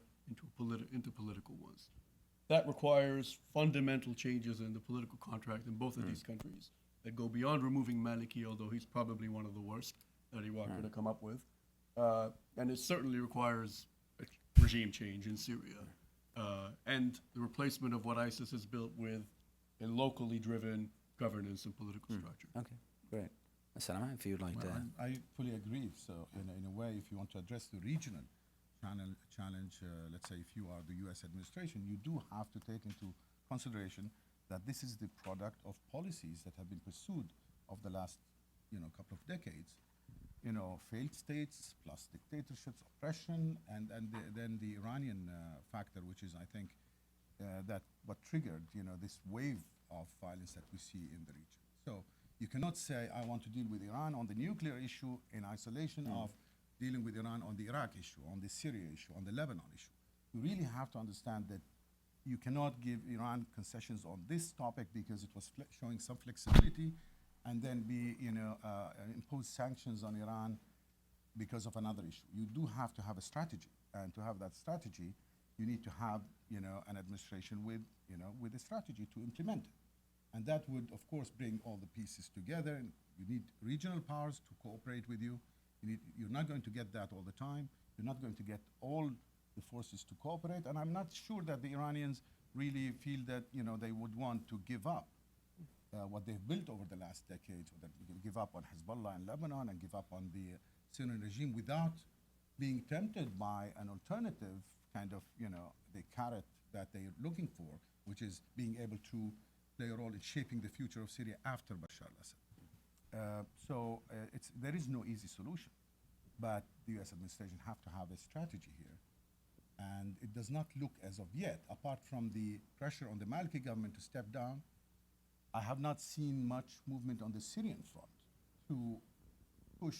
[SPEAKER 2] into political ones. That requires fundamental changes in the political contract in both of these countries that go beyond removing Maliki, although he's probably one of the worst that Iraq could have come up with. And it certainly requires a regime change in Syria and the replacement of what ISIS has built with a locally driven governance and political structure.
[SPEAKER 1] Okay, great. Salama, if you'd like to.
[SPEAKER 3] I fully agree. So, in a way, if you want to address the regional challenge, let's say if you are the U.S. administration, you do have to take into consideration that this is the product of policies that have been pursued of the last, couple of decades. Failed states plus dictatorships, oppression, and then the Iranian factor, which is, I think, that what triggered, this wave of violence that we see in the region. So you cannot say, I want to deal with Iran on the nuclear issue in isolation of dealing with Iran on the Iraq issue, on the Syria issue, on the Lebanon issue. You really have to understand that you cannot give Iran concessions on this topic because it was showing some flexibility, and then impose sanctions on Iran because of another issue. You do have to have a strategy, and to have that strategy, you need to have an administration with a strategy to implement it. And that would, of course, bring all the pieces together. And you need regional powers to cooperate with you. You're not going to get that all the time. You're not going to get all the forces to cooperate. And I'm not sure that the Iranians really feel that they would want to give up what they've built over the last decades, or that give up on Hezbollah in Lebanon and give up on the Syrian regime without being tempted by an alternative kind of, the carrot that they're looking for, which is being able to play a role in shaping the future of Syria after Bashar al-Assad. There is no easy solution, but the U.S. administration have to have a strategy here. And it does not look as of yet, apart from the pressure on the Maliki government to step down, I have not seen much movement on the Syrian front to push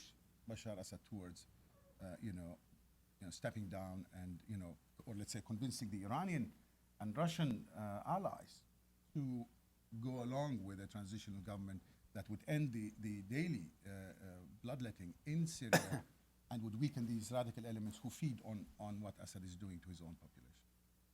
[SPEAKER 3] Bashar al-Assad towards, stepping down and, or let's say convincing the Iranian and Russian allies to go along with a transitional government that would end the daily bloodletting in Syria and would weaken these radical elements who feed on what Assad is doing to his own population.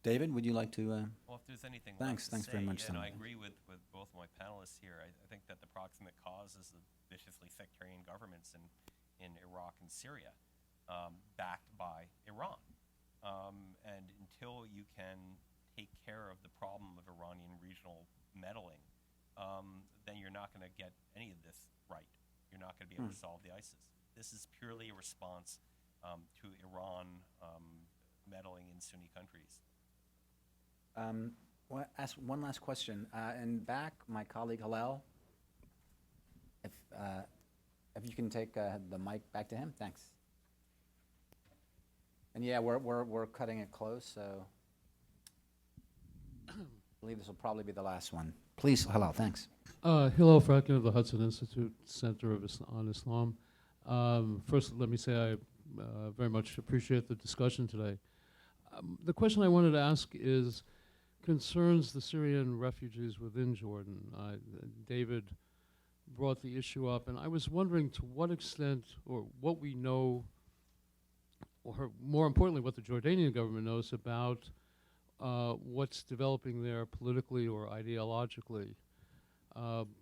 [SPEAKER 1] David, would you like to?
[SPEAKER 4] Well, if there's anything
[SPEAKER 1] Thanks
[SPEAKER 4] left to
[SPEAKER 1] very
[SPEAKER 4] say,
[SPEAKER 1] much,
[SPEAKER 4] I
[SPEAKER 1] Senator.
[SPEAKER 4] agree with both my panelists here. I think that the proximate cause is the viciously sectarian governments in Iraq and Syria, backed by Iran. And until you can take care of the problem of Iranian regional meddling, then you're not going to get any of this right. You're not going to be able to solve the ISIS. This is purely a response to Iran meddling in Sunni countries.
[SPEAKER 1] Well, ask one last question. And back, my colleague Halal, if you can take the mic back to him, thanks. And yeah, we're cutting it close, so I believe this will probably be the last one. Please, Halal, thanks.
[SPEAKER 7] Hillel Franklin of the Hudson Institute Center on Islam. First, let me say I very much appreciate the discussion today. The question I wanted to ask concerns the Syrian refugees within Jordan. David brought the issue up, and I was wondering to what extent, or what we know, or more importantly, what the Jordanian government knows about what's developing there politically or ideologically,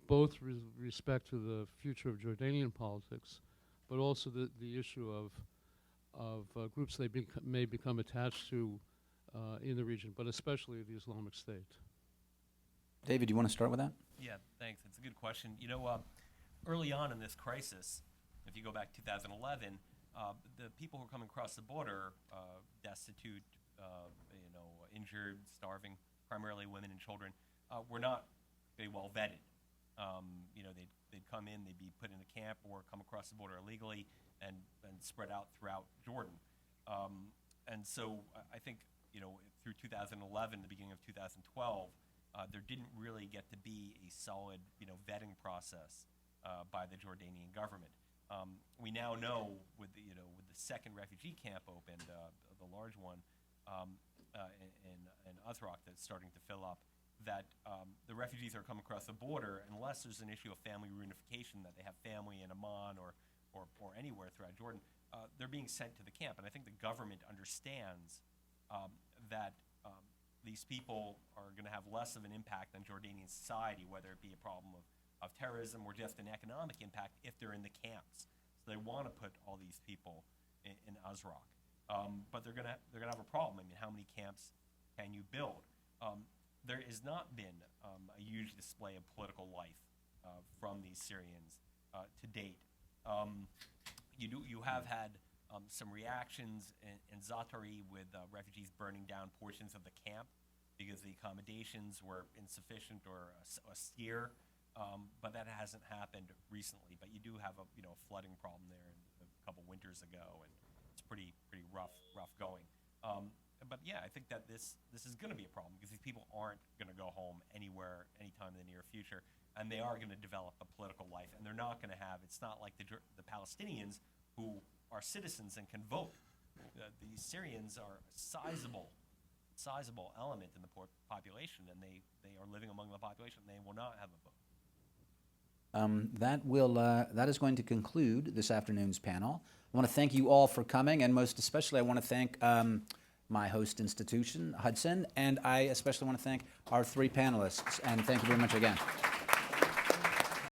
[SPEAKER 7] both with respect to the future of Jordanian politics, but also the issue of groups they may become attached to in the region, but especially the Islamic State.
[SPEAKER 1] David, you want to start with that?
[SPEAKER 4] Yeah, thanks. It's a good question. You know, early on in this crisis, if you go back 2011, the people who are coming across the border, destitute, injured, starving, primarily women and children, were not very well vetted. They'd come in, they'd be put in a camp or come across the border illegally and spread out throughout Jordan. And so I think, through 2011, the beginning of 2012, there didn't really get to be a solid, vetting process by the Jordanian government. We now know with the second refugee camp opened, the large one in Azraq that's starting to fill up, that the refugees that are coming across the border, unless there's an issue of family reunification, that they have family in Amman or anywhere throughout Jordan, they're being sent to the camp. And I think the government understands that these people are going to have less of an impact on Jordanian society, whether it be a problem of terrorism or just an economic impact if they're in the camps. So they want to put all these people in Azraq. But they're going to have a problem. I mean, how many camps can you build? There has not been a huge display of political life from these Syrians to date. You have had some reactions in Zatari with refugees burning down portions of the camp because the accommodations were insufficient or austere, but that hasn't happened recently. But you do have a flooding problem there a couple winters ago, and it's pretty rough going. But yeah, I think that this is going to be a problem because these people aren't going to go home anywhere anytime in the near future, and they are going to develop a political life, and they're not going to have. It's not like the Palestinians who are citizens and can vote. The Syrians are a sizable element in the population, and they are living among the population. They will not have a vote.
[SPEAKER 1] That is going to conclude this afternoon's panel. I want to thank you all for coming, and most especially I want to thank my host institution, Hudson, and I especially want to thank our three panelists, and thank you very much again.